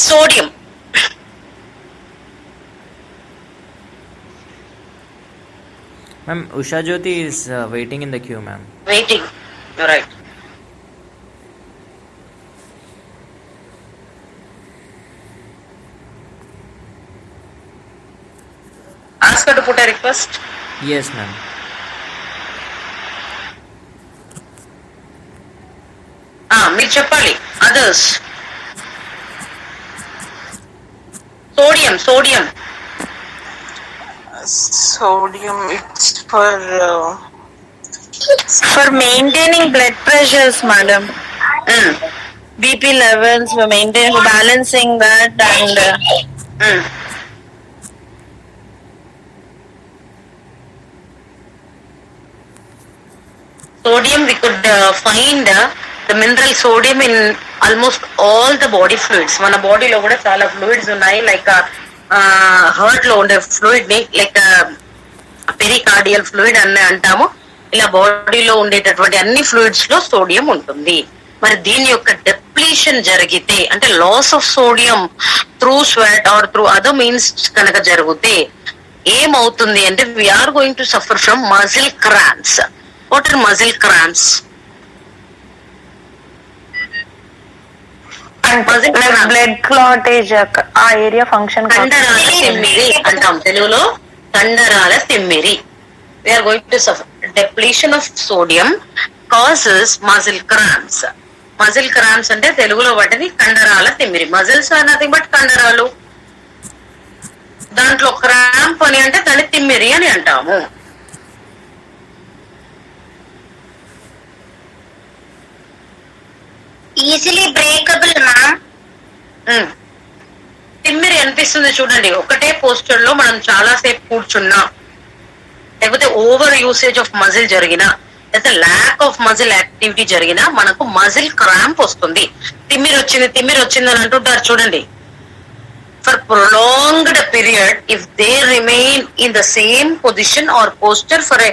Sodium. Ma'am, Usha Jyoti is waiting in the queue, ma'am. Waiting. Right. Ask her to put a request. Yes, ma'am. మీరు చెప్పాలి. Others. Sodium. Sodium, it's For maintaining blood pressures, madam. BP levels, for balancing that, and Sodium, we could find the mineral sodium in almost all the body fluids. మన బాడీలో కూడా చాలా fluids ఉన్నాయి. Like heart లో ఉండే fluid ని like pericardial fluid అని అంటాము. ఇలా బాడీలో ఉండేటటువంటి అన్ని ఫ్లూయిడ్స్ లో సోడియం ఉంటుంది. మరి దీని యొక్క డెప్లీషన్ జరిగితే అంటే loss of sodium through sweat or through other means కనుక జరిగితే ఏమవుతుంది అంటే we are going to suffer from muscle cramps. What are muscle cramps? Blood clottage ఆ ఏరియా ఫంక్షన్ కండరాల తిమ్మిరి అంటాం తెలుగులో. కండరాల తిమ్మిరి. We are going to suffer depletion of sodium causes muscle cramps. Muscle cramps అంటే తెలుగులో వాటిని కండరాల తిమ్మిరి. మజిల్స్ ఆర్ నథింగ్ బట్ కండరాలు. దాంట్లో క్రాంప్ అని అంటే దాన్ని తిమ్మిరి అని అంటాము. Easily breakable ma'am. తిమ్మిరి అనిపిస్తుంది చూడండి. ఒకటే పోస్చర్ లో మనం చాలా సేపు కూర్చున్నా, లేకపోతే ఓవర్ యూసేజ్ ఆఫ్ మజిల్ జరిగినా, లేకపోతే ల్యాక్ ఆఫ్ మజిల్ యాక్టివిటీ జరిగినా మనకు మజిల్ క్రాంప్ వస్తుంది. తిమ్మిరి వచ్చింది అని అంటుంటారు చూడండి. For prolonged period if they remain in the same position or posture for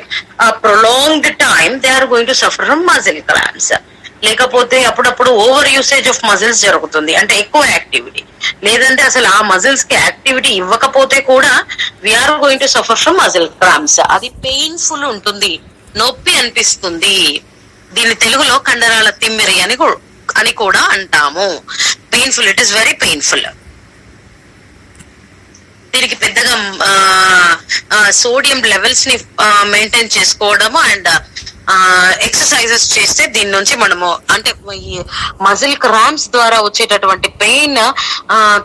a prolonged time they are going to suffer from muscle cramps. లేకపోతే అప్పుడప్పుడు ఓవర్ యూసేజ్ ఆఫ్ మజిల్స్ జరుగుతుంది అంటే ఎక్కువ యాక్టివిటీ, లేదంటే అసలు ఆ మజిల్స్ కి యాక్టివిటీ ఇవ్వకపోతే కూడా we are going to suffer from muscle cramps. అది పెయిన్ఫుల్ ఉంటుంది, నొప్పి అనిపిస్తుంది. దీని తెలుగులో కండరాల తిమ్మిరి అని కూడా అంటాము. Painful, it is very painful. దీనికి పెద్దగా సోడియం లెవెల్స్ ని మెయింటైన్ చేసుకోవడము అండ్ ఎక్సర్సైజెస్ చేస్తే దీని నుంచి మనము అంటే ఈ మజిల్ క్రాంప్స్ ద్వారా వచ్చేటటువంటి పెయిన్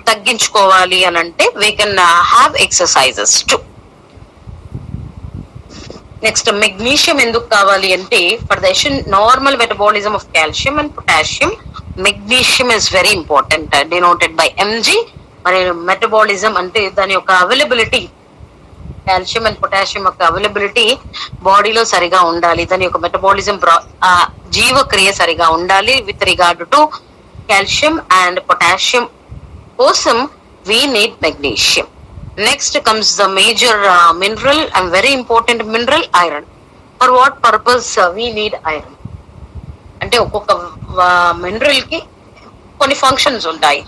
తగ్గించుకోవాలి అని అంటే we can have exercises to. Next magnesium ఎందుకు కావాలి అంటే for the normal metabolism of calcium and potassium magnesium is very important, denoted by MG. మరి మెటబాలిజం అంటే దాని యొక్క అవైలబిలిటీ, కాల్షియం అండ్ పొటాషియం యొక్క అవైలబిలిటీ బాడీలో సరిగా ఉండాలి. దాని యొక్క మెటబాలిజం జీవక్రియ సరిగా ఉండాలి. With regard to calcium and potassium కోసం we need magnesium. Next comes the major mineral and very important mineral iron. For what purpose we need iron అంటే ఒక్కొక్క మినరల్ కి కొన్ని ఫంక్షన్స్ ఉంటాయి,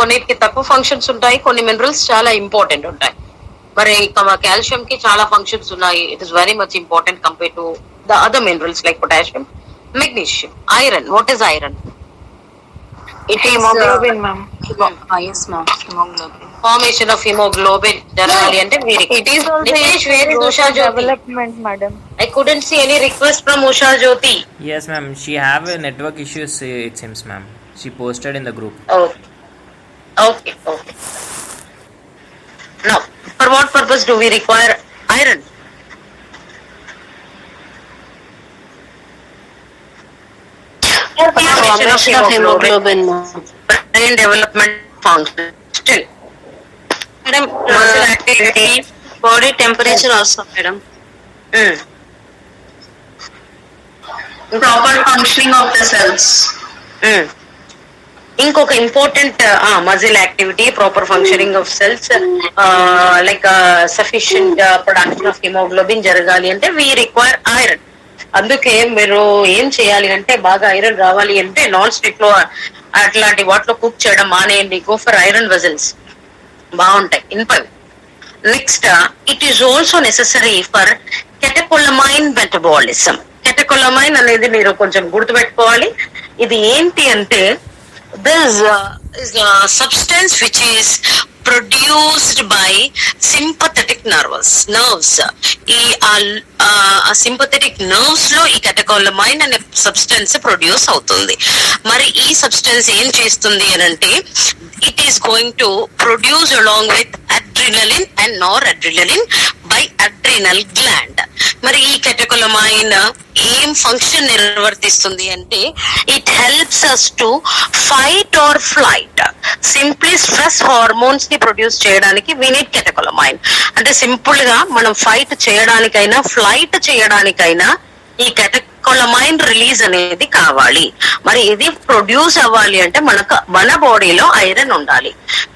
కొన్నిటికి తక్కువ ఫంక్షన్స్ ఉంటాయి, కొన్ని మినరల్స్ చాలా ఇంపార్టెంట్ ఉంటాయి. మరి కాల్షియం కి చాలా ఫంక్షన్స్ ఉన్నాయి. It is very much important compare to the other minerals like potassium, magnesium. Iron, what is iron? It is hemoglobin, ma'am. Yes, ma'am. Hemoglobin. Formation of hemoglobin generally and It is also Nitesh, where is Usha Jyoti? development, madam. I couldn't see any request from Usha Jyoti. Yes, ma'am. She have a network issues, it seems, ma'am. She posted in the group. Okay. Now, for what purpose do we require iron? Formation of hemoglobin. Brain development function. Still, Madam, muscle activity, body temperature also, madam. Proper functioning of the cells. ఇంకొక important muscle activity, proper functioning of cells, like sufficient production of haemoglobin జరగాలి అంటే we require iron. అందుకే మీరు ఏం చేయాలి అంటే బాగా iron రావాలి అంటే నాన్ స్టిక్ లో అట్లాంటి వాటిలో కుక్ చేయడం మానేయండి. గో ఫర్ ఐరన్ వెజల్స్, బాగుంటాయి ఇన్పవి. Next, it is also necessary for catecholamine metabolism. Catecholamine అనేది మీరు కొంచెం గుర్తుపెట్టుకోవాలి. ఇది ఏంటి అంటే this is a substance which is produced by sympathetic nerves. ఈ సింపథెటిక్ నర్వ్స్ లో ఈ కెటకోలమైన్ అనే సబ్స్టెన్స్ ప్రొడ్యూస్ అవుతుంది. మరి ఈ సబ్స్టెన్స్ ఏం చేస్తుంది అని అంటే it is going to produce along with adrenaline and noradrenaline by adrenal gland. మరి ఈ కెటకోలమైన్ ఏం ఫంక్షన్ నిర్వర్తిస్తుంది అంటే it helps us to fight or flight. Simply stress hormones ని ప్రొడ్యూస్ చేయడానికి వీ నీడ్ కెటకోలమైన్. అంటే సింపుల్ గా మనం ఫైట్ చేయడానికైనా ఫ్లైట్ చేయడానికైనా ఈ కెటకోలమైన్ రిలీజ్ అనేది కావాలి. మరి ఇది ప్రొడ్యూస్ అవ్వాలి అంటే మన బాడీలో ఐరన్ ఉండాలి.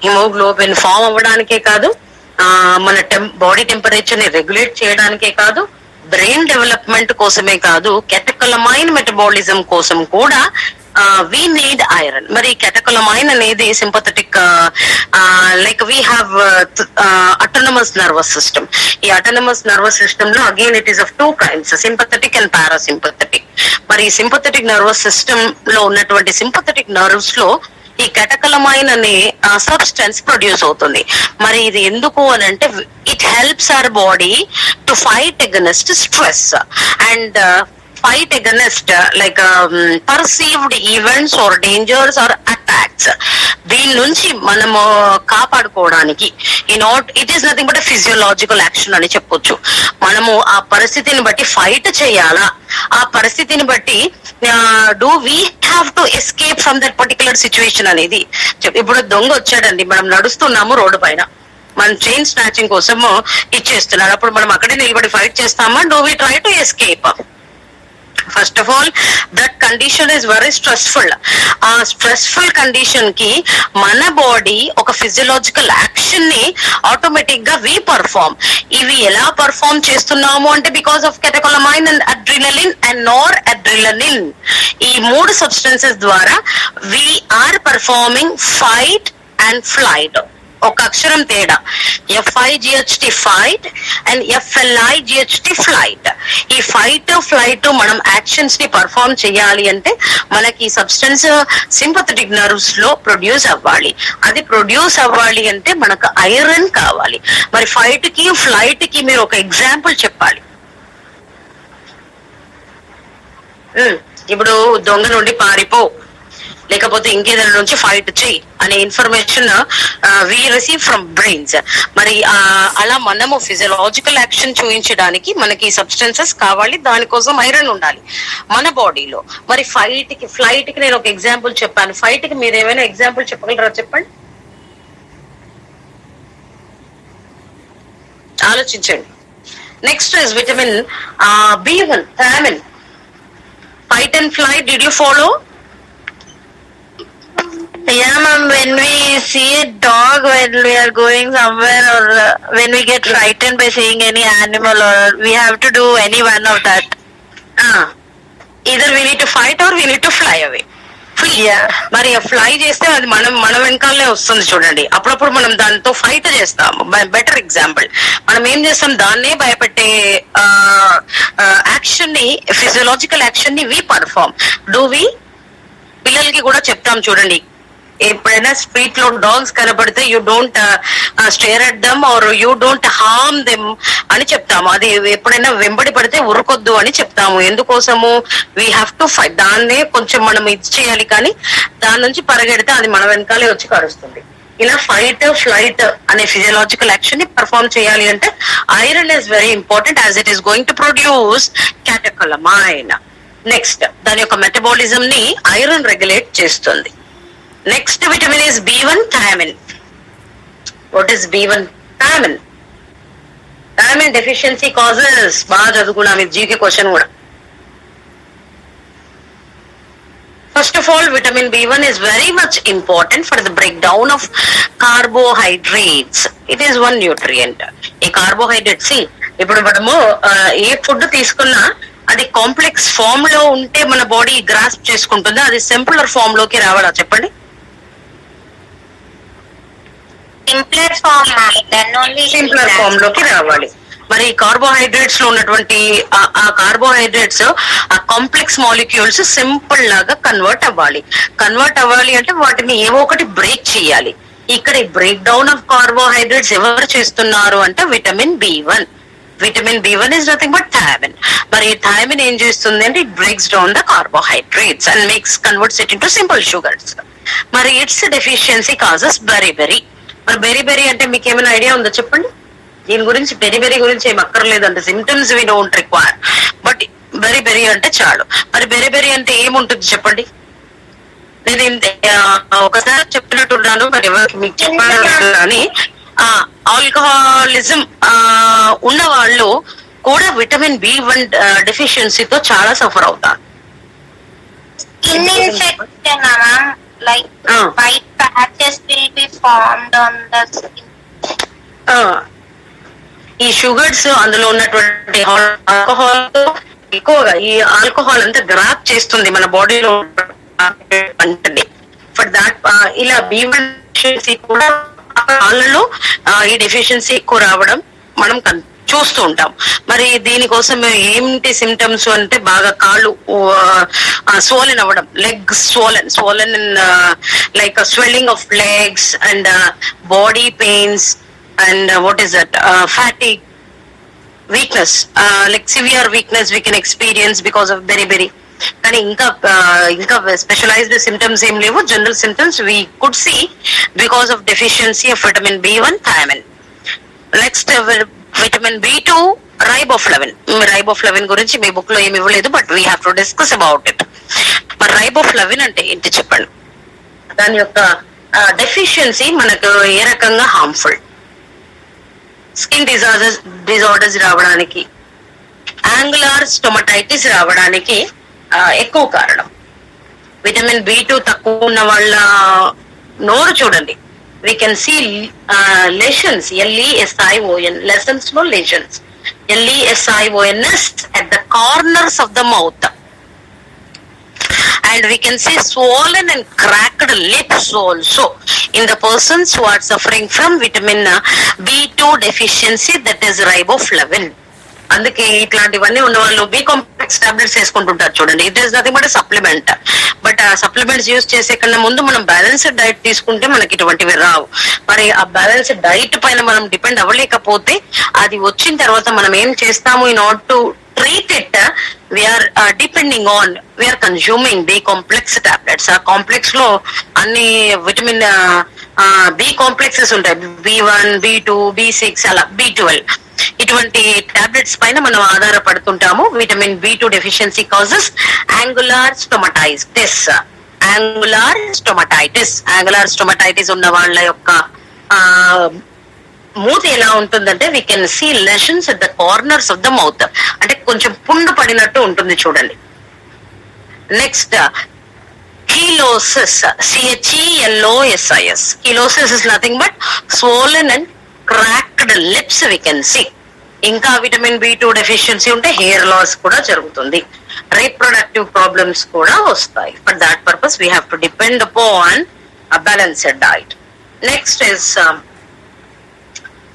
హిమోగ్లోబిన్ ఫామ్ అవ్వడానికే కాదు, మన బాడీ టెంపరేచర్ ని రెగ్యులేట్ చేయడానికే కాదు, బ్రెయిన్ డెవలప్మెంట్ కోసమే కాదు, కెటకోలమైన్ మెటబాలిజం కోసం కూడా we need iron. మరి కెటకోలమైన్ అనేది sympathetic, like we have autonomous nervous system. ఈ అటానమస్ నర్వస్ సిస్టమ్ లో again it is of two kinds, sympathetic and parasympathetic. మరి సింపథెటిక్ నర్వస్ సిస్టమ్ లో ఉన్నటువంటి సింపథెటిక్ నర్వ్స్ లో ఈ కెటకోలమైన్ అనే సబ్స్టెన్స్ ప్రొడ్యూస్ అవుతుంది. మరి ఇది ఎందుకు అని అంటే it helps our body to fight against stress and fight against like perceived events or dangers or attacks. దీని నుంచి మనము కాపాడుకోవడానికి it is nothing but physiological action అని చెప్పొచ్చు. మనము ఆ పరిస్థితిని బట్టి ఫైట్ చేయాలా, ఆ పరిస్థితిని బట్టి do we have to escape from that particular situation అనేది. ఇప్పుడు దొంగ వచ్చాడండి, మనం నడుస్తున్నాము రోడ్డు పైన, మనం చైన్ స్నాచింగ్ కోసము ఇచ్చేస్తున్నాడు. అప్పుడు మనం అక్కడే నిలబడి ఫైట్ చేస్తామా? Do we try to escape? First of all that condition is very stressful. ఆ స్ట్రెస్ఫుల్ కండిషన్ కి మన బాడీ ఒక ఫిజియలాజికల్ యాక్షన్ ని ఆటోమేటిక్ గా వి పర్ఫార్మ్. ఇవి ఎలా పర్ఫార్మ్ చేస్తున్నాము అంటే because of catecholamine and adrenaline and noradrenaline. ఈ మూడు సబ్స్టెన్సెస్ ద్వారా we are performing fight and flight. ఒక అక్షరం తేడా, FIGHT fight and FLIGHT flight. ఈ ఫైట్ ఫ్లైట్ మనం యాక్షన్స్ ని పర్ఫార్మ్ చేయాలి అంటే మనకి సబ్స్టెన్స్ సింపథెటిక్ నర్వ్స్ లో ప్రొడ్యూస్ అవ్వాలి. అది ప్రొడ్యూస్ అవ్వాలి అంటే మనకు ఐరన్ కావాలి. మరి ఫైట్ కి ఫ్లైట్ కి మీరు ఒక ఎగ్జాంపుల్ చెప్పాలి. ఇప్పుడు దొంగ నుండి పారిపో, లేకపోతే ఇంకేదైనా నుంచి ఫైట్ చేయి అనే information we receive from brains. మరి అలా మనము ఫిజియలాజికల్ యాక్షన్ చూపించడానికి మనకి సబ్స్టెన్సెస్ కావాలి, దానికోసం ఐరన్ ఉండాలి మన బాడీలో. మరి ఫైట్ కి ఫ్లైట్ కి నేను ఒక ఎగ్జాంపుల్ చెప్పాను. ఫైట్ కి మీరు ఏమైనా ఎగ్జాంపుల్ చెప్పగలరా? చెప్పండి, ఆలోచించండి. Next is vitamin B1, thiamine. Fight and flight, did you follow? Yeah, ma'am. When we see a dog when we are going somewhere, or when we get frightened by seeing any animal, or we have to do any one of that. Either we need to fight or we need to fly away. మరి fly చేస్తే అది మన వెనకాలనే వస్తుంది చూడండి. అప్పుడప్పుడు మనం దాంతో fight చేస్తాం. బెటర్ ఎగ్జాంపుల్, మనం ఏం చేస్తాం, దాన్నే భయపెట్టే యాక్షన్ ని, ఫిజియోలాజికల్ యాక్షన్ ని వి పర్ఫార్మ్. Do we? పిల్లలకి కూడా చెప్తాం చూడండి, ఎప్పుడైనా స్ట్రీట్ లో డాగ్స్ కనబడితే you don't stare at them or you don't harm them అని చెప్తాము. అది ఎప్పుడైనా వెంబడి పడితే ఉరకొద్దు అని చెప్తాము. ఎందుకోసము? We have to fight. దాన్నే కొంచెం మనం ఇది చేయాలి, కానీ దాని నుంచి పరిగెడితే అది మన వెనకాలే వచ్చి కరుస్తుంది. ఇలా ఫైట్ ఫ్లైట్ అనే ఫిజియలాజికల్ యాక్షన్ ని పర్ఫార్మ్ చేయాలి అంటే iron is very important as it is going to produce catecholamine. Next, దాని యొక్క మెటబాలిజం ని ఐరన్ రెగ్యులేట్ చేస్తుంది. Next vitamin is B1, thiamine. What is B1? Thiamine. Thiamine deficiency causes బాగా చదువుకున్నాం, ఇది జీకే క్వశ్చన్ కూడా. First of all, vitamin B1 is very much important for the breakdown of carbohydrates. It is one nutrient. ఈ carbohydrates ఇప్పుడు మనము ఏ food తీసుకున్నా అది complex form లో ఉంటే మన బాడీ గ్రాస్ప్ చేసుకుంటుందా, అది సింపులర్ ఫామ్ లోకి రావాలా చెప్పండి? Simpler form, then only simpler form లోకి రావాలి. మరి కార్బోహైడ్రేట్స్ లో ఉన్నటువంటి ఆ కార్బోహైడ్రేట్స్ ఆ కాంప్లెక్స్ మాలిక్యూల్స్ సింపుల్ లాగా కన్వర్ట్ అవ్వాలి. కన్వర్ట్ అవ్వాలి అంటే వాటిని ఏవో ఒకటి బ్రేక్ చేయాలి. ఇక్కడ ఈ బ్రేక్ డౌన్ ఆఫ్ కార్బోహైడ్రేట్స్ ఎవరు చేస్తున్నారు అంటే vitamin B1. Vitamin B1 is nothing but thiamine. మరి థైమిన్ ఏం చేస్తుంది అంటే it breaks down the carbohydrates and makes converts it into simple sugars. మరి ఇట్స్ డెఫిషియన్సీ కాజెస్ బెరీ. మరి బెరీ అంటే మీకు ఏమైనా ఐడియా ఉందో చెప్పండి? దీని గురించి బెరీ గురించి ఏం అక్కర్లేదు అంటే symptoms we don't require, but beri అంటే చాలు. మరి బెరీ అంటే ఏముంటుంది చెప్పండి? నేను ఒకసారి చెప్పినట్టున్నాను, మరి ఎవరికి మీకు చెప్పాను కానీ ఆల్కహాలిజం ఉన్న వాళ్ళు కూడా విటమిన్ B1 డెఫిషియన్సీతో చాలా సఫర్ అవుతారు. skin infection, like white patches will be formed on the skin. ఈ షుగర్స్ అందులో ఉన్నటువంటి ఆల్కహాల్ ఎక్కువగా ఈ ఆల్కహాల్ అంతా గ్రాప్ చేస్తుంది మన బాడీలో అంటే. ఫర్ దాట్ ఇలా B1 డెఫిషియన్సీ కూడా వాళ్ళలో ఈ డెఫిషియన్సీ ఎక్కువ రావడం మనం చూస్తూ ఉంటాం. మరి దీనికోసం ఏంటి సిమ్టమ్స్ అంటే బాగా కాళ్ళు స్వోలెన్ అవ్వడం, leg swollen like swelling of legs and body pains and what is that fatigue, weakness, like severe weakness we can experience because of beriberi. కానీ ఇంకా స్పెషలైజ్డ్ సిమ్టమ్స్ ఏం లేవు. General symptoms we could see because of deficiency of vitamin B1 thiamine. Next vitamin B2 riboflavin గురించి మీ book లో ఏమి ఇవ్వలేదు, but we have to discuss about it. మరి riboflavin అంటే ఏంటి చెప్పండి? దాని యొక్క డెఫిషియన్సీ మనకు ఏ రకంగా హార్మ్ఫుల్? స్కిన్ డిజార్డర్స్ రావడానికి, యాంగులార్ స్టొమటైటిస్ రావడానికి ఎక్కువ కారణం. విటమిన్ B2 తక్కువ ఉన్న వాళ్ళ నోరు చూడండి, we can see lesions, LESION, lessons లో lesions, LESIONS at the corners of the mouth, and we can see swollen and cracked lips also in the persons who are suffering from vitamin B2 deficiency, that is riboflavin. అందుకే ఇట్లాంటివన్నీ ఉన్న వాళ్ళు B complex tablets వేసుకుంటుంటారు చూడండి. It is nothing but supplement. But ఆ supplements use చేసే కన్నా ముందు మనం బ్యాలెన్స్డ్ డైట్ తీసుకుంటే మనకి ఇటువంటివి రావు. మరి ఆ బ్యాలెన్స్డ్ డైట్ పైన మనం డిపెండ్ అవ్వలేకపోతే అది వచ్చిన తర్వాత మనం ఏం చేస్తాము? In order to treat it we are consuming B complex tablets. ఆ కాంప్లెక్స్ లో అన్ని విటమిన్ B కాంప్లెక్సెస్ ఉంటాయి, B1, B2, B6 అలా B12. ఇటువంటి టాబ్లెట్స్ పైన మనం ఆధారపడుతుంటాము. Vitamin B2 deficiency causes angular stomatitis ఉన్న వాళ్ళ యొక్క మూతి ఎలా ఉంటుందంటే we can see lesions at the corners of the mouth, అంటే కొంచెం పుండు పడినట్టు ఉంటుంది చూడండి. Next cheilosis, CHELOSIS. Cheilosis is nothing but swollen and cracked lips we can see. ఇంకా విటమిన్ B2 డెఫిషియన్సీ ఉంటే హెయిర్ లాస్ కూడా జరుగుతుంది, రీప్రొడక్టివ్ ప్రాబ్లమ్స్ కూడా వస్తాయి. For that purpose we have to depend upon a balanced diet. Next is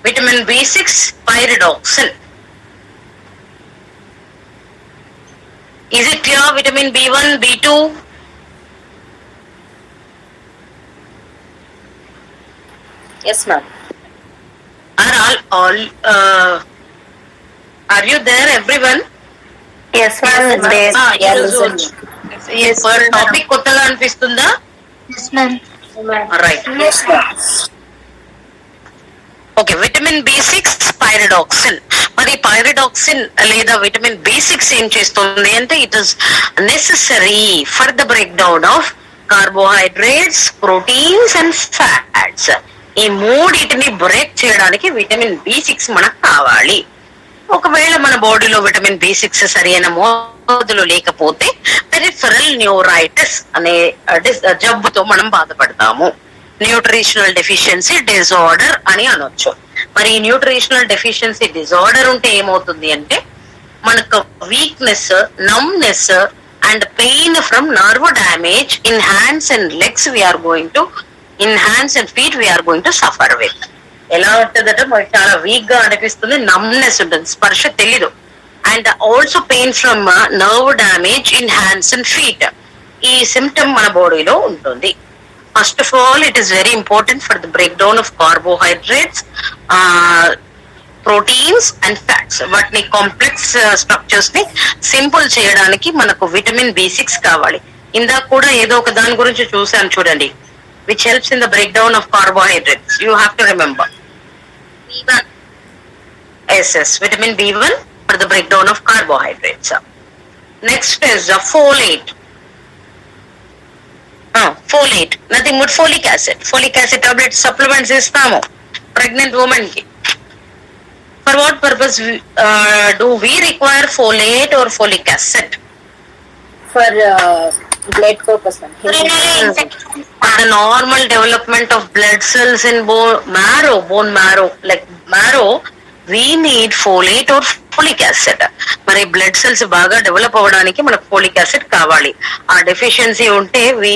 vitamin B6 pyridoxine. Is it clear? Vitamin B1, B2? Yes, ma'am. Are you there, everyone? Yes, ma'am. Yes, topic కొత్తగా అనిపిస్తుందా? Yes, ma'am. Right. Yes, ma'am. Okay, vitamin B6 pyridoxine. మరి pyridoxine లేదా vitamin B6 ఏం చేస్తుంది అంటే it is necessary for the break down of carbohydrates, proteins and fats. ఈ మూడింటిని break చేయడానికి విటమిన్ B6 మనకు కావాలి. ఒకవేళ మన బాడీలో విటమిన్ B6 సరైన మోతాదులో లేకపోతే పెరిఫెరల్ న్యూరైటిస్ అనే జబ్బుతో మనం బాధపడతాము. న్యూట్రిషనల్ డెఫిషియన్సీ డిజార్డర్ అని అనొచ్చు. మరి న్యూట్రిషనల్ డెఫిషియన్సీ డిజార్డర్ ఉంటే ఏమవుతుంది అంటే మనకు weakness, numbness and pain from nerve damage in hands and legs we are going to feet we are going to suffer with. ఎలా ఉంటుందంటే మనకి చాలా వీక్ గా అనిపిస్తుంది, నమ్నెస్ ఉంటుంది, స్పర్శ తెలీదు. And also pain from nerve damage in hands and feet. ఈ సిమ్టమ్ మన బాడీలో ఉంటుంది. First of all it is very important for the break down of carbohydrates, proteins and fats. వాటిని కాంప్లెక్స్ స్ట్రక్చర్స్ ని సింపుల్ చేయడానికి మనకు విటమిన్ B6 కావాలి. ఇందాక కూడా ఏదో ఒక దాని గురించి చూసాను చూడండి, which helps in the breakdown of carbohydrates. You have to remember. B1. Yes, vitamin B1 for the breakdown of carbohydrates. Next is folate. Folate. Nothing but folic acid. Folic acid tablets, supplements istamo pregnant woman ki. For what purpose do we require folate or folic acid? For blood purpose. For the normal development of blood cells in bone marrow, like marrow, we need folate or folic acid. మరి blood cells బాగా develop అవ్వడానికి మనకు folic acid కావాలి. ఆ deficiency ఉంటే we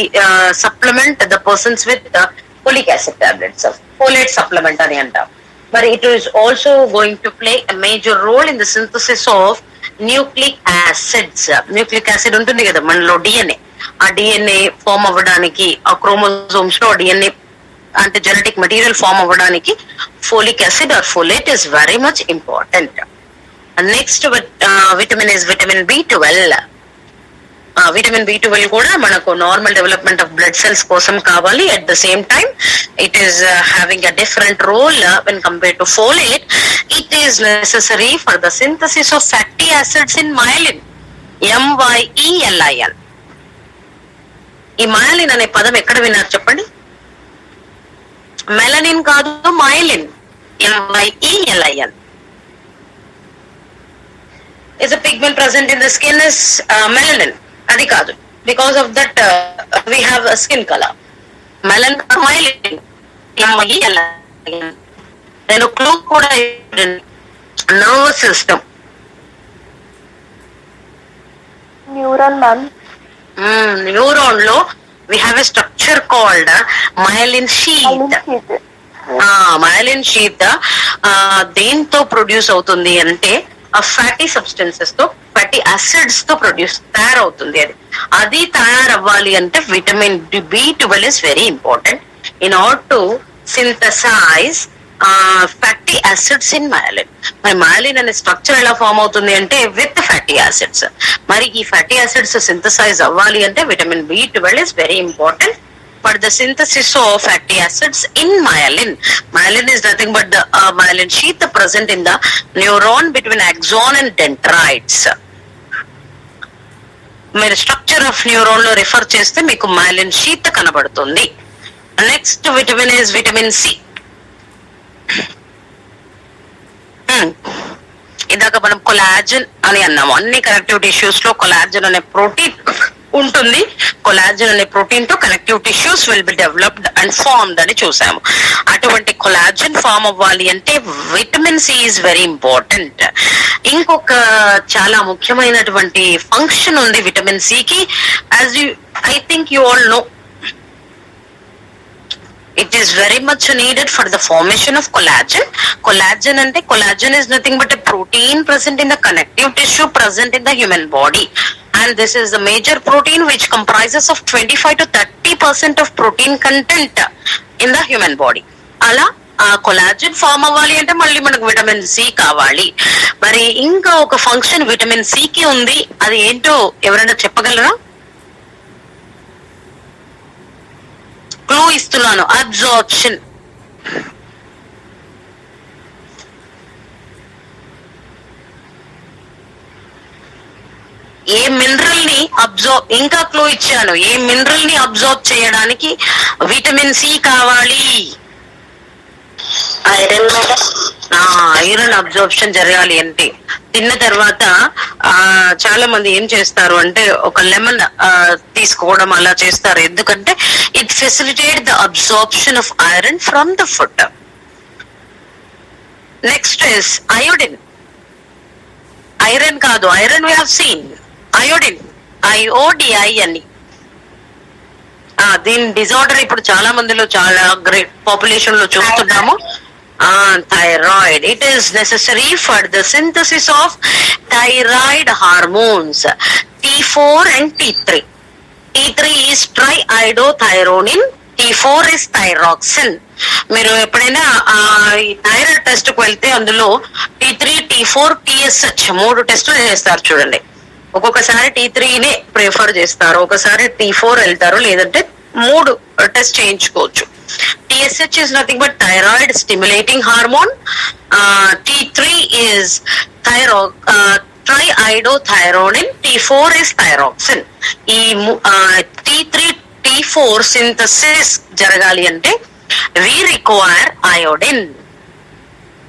supplement the persons with folic acid tablets, folate supplement అని అంటాం. మరి it is also going to play a major role in the synthesis of nucleic acids. Nucleic acid ఉంటుంది కదా మనలో, డిఎన్ఏ. ఆ డిఎన్ఏ ఫామ్ అవ్వడానికి, ఆ క్రోమోజోమ్స్ లో డిఎన్ఏ అంటే జెనెటిక్ మెటీరియల్ ఫామ్ అవ్వడానికి folic acid or folate is very much important. Next vitamin is vitamin B12. Vitamin B12 కూడా మనకు normal development of blood cells కోసం కావాలి. At the same time it is having a different role when compare to folate. It is necessary for the synthesis of fatty acids in myelin, MYELIN. ఈ మయలిన్ అనే పదం ఎక్కడ విన్నారు చెప్పండి? Melanin కాదు, మయలిన్, MYELIN. Is a pigment present in the skin is melanin. అది కాదు. Because of that we have a skin color. Melanin, myelin, MYELIN. నేను క్లూ కూడా nervous system. Neuron ma'am. Neuron లో we have a structure called myelin sheath. myelin sheath దేంతో produce అవుతుంది అంటే ఆ fatty substances తో, ఫ్యాటీ యాసిడ్స్ తో తయారవుతుంది. అది తయారవ్వాలి అంటే vitamin B12 is very important in order to synthesize fatty acids in myelin. మరి మయలిన్ అనే స్ట్రక్చర్ ఎలా ఫామ్ అవుతుంది అంటే విత్ ఫ్యాటీ యాసిడ్స్. మరి ఈ ఫ్యాటీ యాసిడ్స్ సింథసైజ్ అవ్వాలి అంటే vitamin B12 is very important for the synthesis of fatty acids in myelin. Myelin is nothing but the myelin sheath present in the neuron between axon and dendrites. మీరు structure of neuron లో refer చేస్తే మీకు myelin sheath కనబడుతుంది. Next vitamin is vitamin C. ఇందాక మనం collagen అని అన్నాము. అన్ని కనెక్టివ్ టిష్యూస్ లో కొలాజన్ అనే ప్రోటీన్ ఉంటుంది. కొలాజన్ అనే ప్రోటీన్ తో connective tissues will be developed and formed అని చూసాము. అటువంటి కొలాజన్ ఫామ్ అవ్వాలి అంటే vitamin C is very important. ఇంకొక చాలా ముఖ్యమైనటువంటి ఫంక్షన్ ఉంది విటమిన్ C కి. As you I think you all no, it is very much needed for the formation of collagen. Collagen ante collagen is nothing but a protein present in the connective tissue present in the human body, and this is the major protein which comprises of 25 to 30% of protein content in the human body. అలా collagen form అవ్వాలి అంటే మళ్ళీ మనకు vitamin C కావాలి. మరి ఇంకా ఒక function vitamin C కి ఉంది, అది ఏంటో ఎవరైనా చెప్పగలరా? క్లూ ఇస్తున్నాను, అబ్జార్ప్షన్. ఏ మినరల్ ని ఇంకా క్లూ ఇచ్చాను, ఏ మినరల్ ని అబ్జార్బ్ చేయడానికి విటమిన్ C కావాలి? Iron madam. ఐరన్ అబ్జార్ప్షన్ జరగాలి అంటే తిన్న తర్వాత చాలా మంది ఏం చేస్తారు అంటే ఒక లెమన్ తీసుకోవడం అలా చేస్తారు, ఎందుకంటే it facilitate the absorption of iron from the food. Next is iodine. Iron కాదు, iron we have seen, iodine, IODI అని. దీని డిజార్డర్ ఇప్పుడు చాలా మందిలో చాలా గ్రేట్ పాపులేషన్ లో చూస్తున్నాము. Thyroid. It is necessary for the synthesis of thyroid hormones T4 and T3. T3 is triiodothyronine, T4 is thyroxine. మీరు ఎప్పుడైనా ఈ థైరాయిడ్ టెస్ట్ కు వెళ్తే అందులో T3, T4, TSH 3 టెస్టులు చేస్తారు చూడండి. ఒక్కొక్కసారి T3నే ప్రిఫర్ చేస్తారు, ఒకసారి T4 వెళ్తారు, లేదంటే 3 టెస్ట్ చేయించుకోవచ్చు. TSH is nothing but thyroid stimulating hormone. T3 is triiodothyronine. T4 is thyroxine. ఈ T3, T4 సింథసిస్ జరగాలి అంటే we require iodine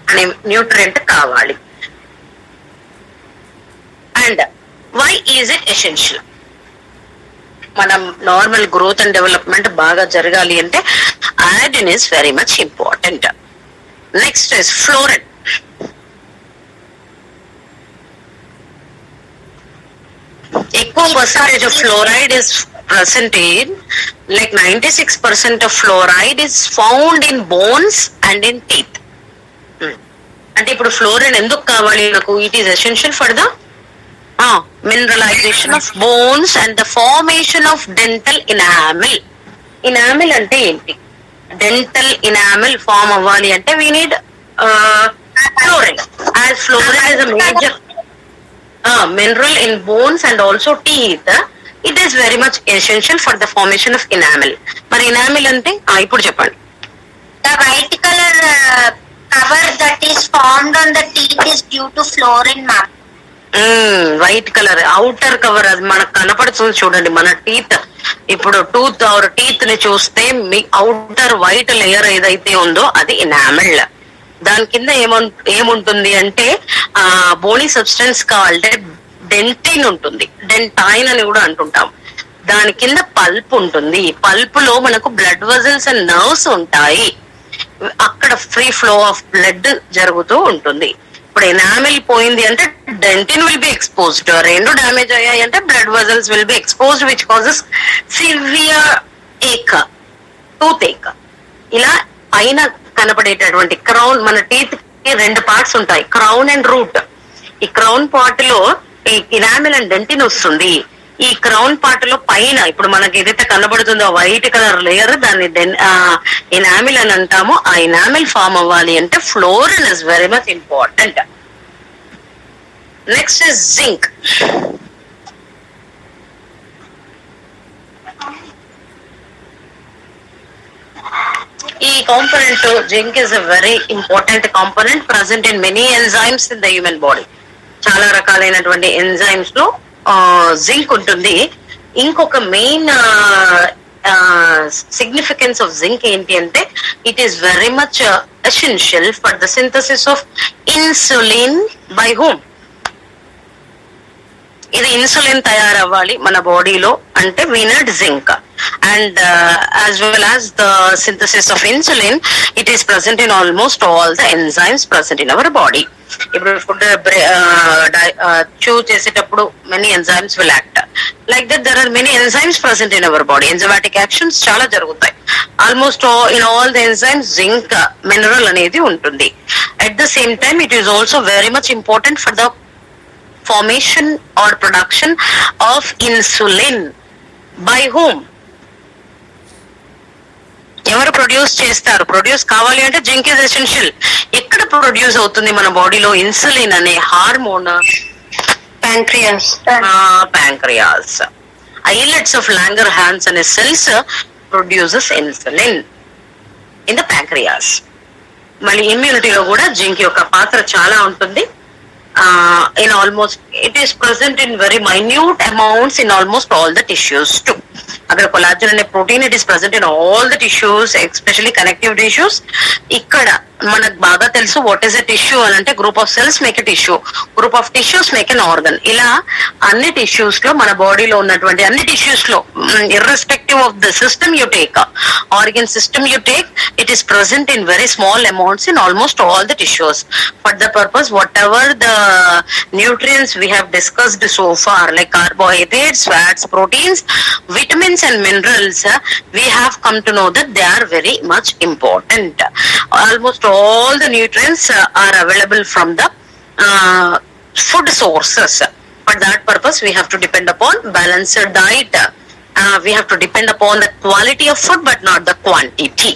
అనే న్యూట్రియంట్ కావాలి. And why is it essential? మనం నార్మల్ గ్రోత్ అండ్ డెవలప్మెంట్ బాగా జరగాలి అంటే iodine is very much important. Next is fluoride. ఎక్కువ percentage of fluoride is present in, like 96% of fluoride is found in bones and in teeth. అంటే ఇప్పుడు fluoride ఎందుకు కావాలి నాకు? It is essential for the mineralization of bones and the formation of dental enamel. Enamel అంటే ఏంటి? Dental enamel form అవ్వాలి అంటే we need fluoride. As fluoride is a major mineral in bones and also teeth, it is very much essential for the formation of enamel. మరి enamel అంటే ఇప్పుడు చెప్పండి. The white color cover that is formed on the teeth is due to fluorine, ma'am. White colour outer cover అది మనకు కనపడుతుంది చూడండి. మన teeth ఇప్పుడు టూత్ ఆర్ టీత్ ని చూస్తే మీ అవుటర్ వైట్ లేయర్ ఏదైతే ఉందో అది ఎనామెల్. దాని కింద ఏముంటుంది అంటే బోనీ సబ్స్టెన్స్ కావాలంటే డెంటిన్ ఉంటుంది, డెంటైన్ అని కూడా అంటుంటాం. దాని కింద పల్ప్ ఉంటుంది. పల్ప్ లో మనకు బ్లడ్ వెజల్స్ అండ్ నర్వ్స్ ఉంటాయి. అక్కడ ఫ్రీ ఫ్లో ఆఫ్ బ్లడ్ జరుగుతూ ఉంటుంది. ఇప్పుడు ఎనామిల్ పోయింది అంటే డెంటిన్ విల్ బి ఎక్స్పోజ్డ్. రెండు డ్యామేజ్ అయ్యాయి అంటే blood vessels will be exposed, which causes severe ache, toothache. ఇలా పైన కనపడేటటువంటి క్రౌన్, మన టీత్ కి 2 పార్ట్స్ ఉంటాయి, క్రౌన్ అండ్ రూట్. ఈ క్రౌన్ పార్ట్ లో ఈ ఎనామిల్ అండ్ డెంటిన్ వస్తుంది. ఈ క్రౌన్ పార్ట్ లో పైన ఇప్పుడు మనకి ఏదైతే కనబడుతుందో వైట్ కలర్ లేయర్, దాన్ని ఎనామిల్ అని అంటాము. ఆ ఎనామిల్ ఫామ్ అవ్వాలి అంటే fluorine is very much important. Next is zinc. ఈ component zinc is a very important component present in many enzymes in the human body. చాలా రకాలైనటువంటి ఎంజైమ్స్ లో జింక్ ఉంటుంది. ఇంకొక మెయిన్ సిగ్నిఫికెన్స్ ఆఫ్ జింక్ ఏంటి అంటే it is very much essential for the synthesis of insulin. By home? ఇది insulin తయారవ్వాలి మన బాడీలో అంటే we need zinc. And as well as the synthesis of insulin, it is present in almost all the enzymes present in our body. ఇప్పుడు food chew చేసేటప్పుడు many enzymes will act. Like that there are many enzymes present in our body. Enzymatic actions చాలా జరుగుతాయి. Almost in all the enzymes zinc mineral అనేది ఉంటుంది. At the same time it is also very much important for the formation or production of insulin. By whom? ఎవరు produce చేస్తారు? Produce కావాలి అంటే zinc is essential. ఎక్కడ produce అవుతుంది మన బాడీలో ఇన్సులిన్ అనే hormone? Pancreas. Pancreas. Islets of Langerhans అనే cells produces insulin in the pancreas. మళ్ళీ ఇమ్యూనిటీలో కూడా జింక్ యొక్క పాత్ర చాలా ఉంటుంది. In almost it is present in very minute amounts in almost all the tissues too. అక్కడ కొలాజన్ అనే protein it is present in all the tissues, especially connective tissues. ఇక్కడ మనకు బాగా తెలుసు వాట్ ఈస్ ఎ టిష్యూ అని అంటే group of cells make a tissue, group of tissues make an organ. ఇలా అన్ని టిష్యూస్ లో మన బాడీలో ఉన్నటువంటి అన్ని టిష్యూస్ లో irrespective of the system you take, organ system you take, it is present in very small amounts in almost all the tissues. For the purpose what ever the nutrients we have discussed so far, like carbohydrates, fats, proteins, vitamins and minerals, we have come to know that they are very much important. Almost all the nutrients are available from the food sources. For that purpose we have to depend upon balanced diet. We have to depend upon the quality of food but not the quantity.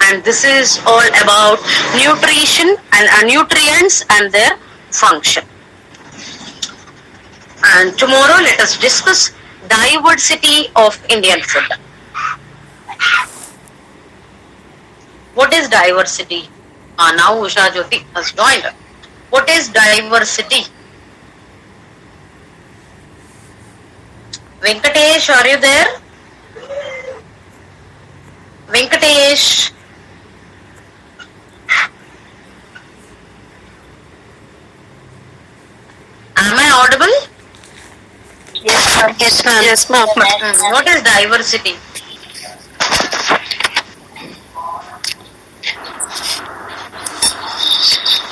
And this is all about nutrition and nutrients and their function. And tomorrow let us discuss diversity of Indian food. What is diversity? Now Usha Jyoti has joined. What is diversity? Venkatesh, are you there? Venkatesh. Am I audible? Yes, ma'am. Yes, ma'am. Yes, ma'am. What is diversity?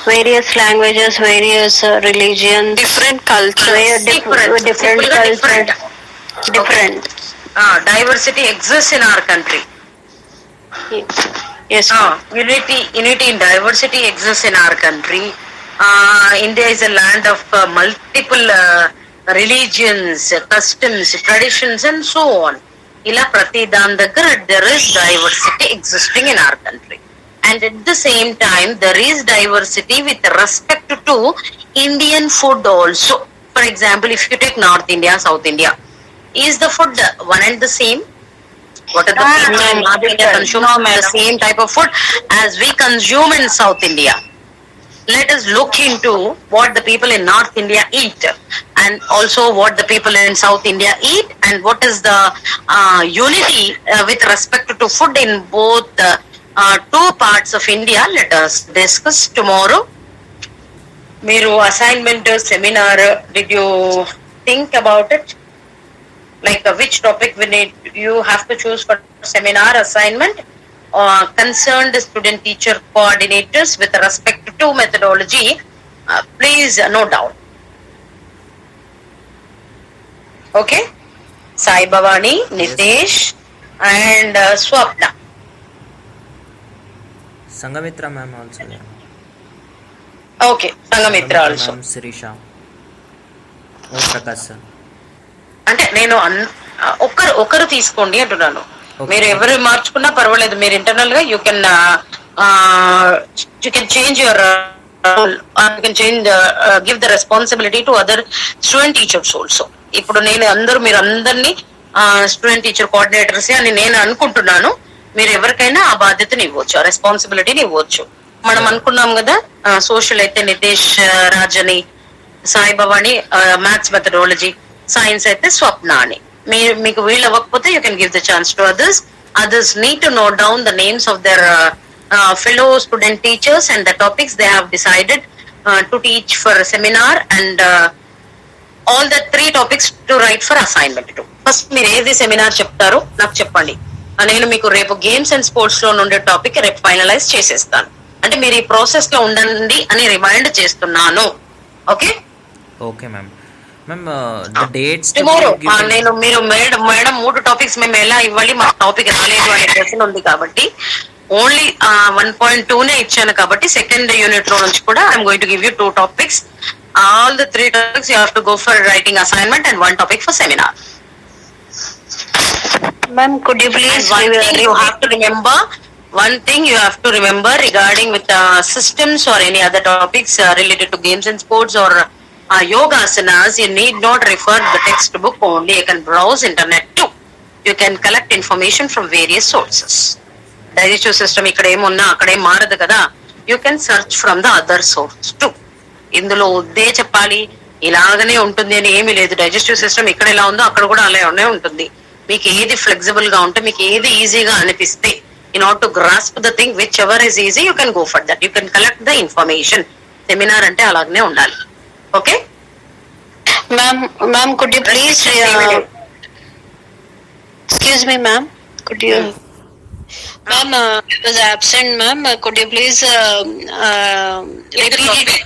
Various languages, various religions, different cultures, different cultures, different. Diversity exists in our country. Yes, ma'am. Unity in diversity exists in our country. India is a land of multiple religions, customs, traditions and so on. Ila prati dan daggara there is diversity existing in our country. And at the same time there is diversity with respect to Indian food also. For example, if you take North India, South India, is the food one and the same? What are the people in North India consume the same type of food as we consume in South India? Let us look into what the people in North India eat and also what the people in South India eat and what is the unity with respect to food in both the two parts of India. Let us discuss tomorrow. Meeru assignment seminar, did you think about it? Like which topic we need, you have to choose for seminar assignment. Concerned student teacher coordinators with respect to methodology, please note down. Okay, Sai Bhavani, Nitesh and Swapna. Sangamitra ma'am also. Okay, Sangamitra also. Ma'am, Sirisha. Prakash sir. అంటే నేను ఒకరు తీసుకోండి అంటున్నాను. మీరు ఎవరు మార్చుకున్నా పర్వాలేదు. మీరు internal గా you can change your give the responsibility to other student teachers also. ఇప్పుడు నేను మీరు అందరినీ స్టూడెంట్ టీచర్ కోఆర్డినేటర్స్ అని నేను అనుకుంటున్నాను. మీరు ఎవరికైనా ఆ బాధ్యతని ఇవ్వచ్చు, ఆ రెస్పాన్సిబిలిటీని ఇవ్వచ్చు. మనం అనుకున్నాం కదా, సోషల్ అయితే Nitesh Rajani, Sai Bhavani maths methodology, science అయితే స్వప్న అని. మీకు వీళ్ళు అవ్వకపోతే you can give the chance to others. Others need to note down the names of their fellow student teachers and the topics they have decided to teach for a seminar and all the 3 topics to write for assignment to. First మీరు ఏది seminar చెప్తారో నాకు చెప్పండి. నేను మీకు రేపు games and sports లో ఉండే టాపిక్ రేపు ఫైనలైజ్ చేసేస్తాను. అంటే మీరు ఈ ప్రాసెస్ లో ఉండండి అని రిమైండ్ చేస్తున్నాను. Okay okay ma'am. Ma'am the dates tomorrow నేను మీరు మేడం 3 టాపిక్స్ మేము ఎలా ఇవ్వాలి, మా టాపిక్ రాలేదు అనే క్వశ్చన్ ఉంది కాబట్టి ఓన్లీ 1.2 నే ఇచ్చాను కాబట్టి సెకండ్ యూనిట్ లో నుంచి కూడా I'm going to give you 2 topics. All the 3 topics you have to go for writing assignment and 1 topic for seminar. Ma'am, could you please one thing you have to remember regarding with systems or any other topics related to games and sports or yoga asanas, you need not refer the textbook only. You can browse internet too. You can collect information from various sources. Digestive system ikkada em unna akkade maaradu kada, you can search from the other source too. ఇందులో ఉద్దే చెప్పాలి ఇలాగనే ఉంటుంది అని ఏమీ లేదు. Digestive system ఇక్కడ ఎలా ఉందో అక్కడ కూడా అలానే ఉంటుంది. మీకు ఏది ఫ్లెక్సిబుల్ గా ఉంటే, మీకు ఏది ఈజీగా అనిపిస్తే in order to grasp the thing, whichever is easy, you can go for that. You can collect the information. Seminar ante alagane undali. Okay? Ma'am, could you please, excuse me, ma'am, could you, ma'am, I was absent, ma'am, could you please, repeat it?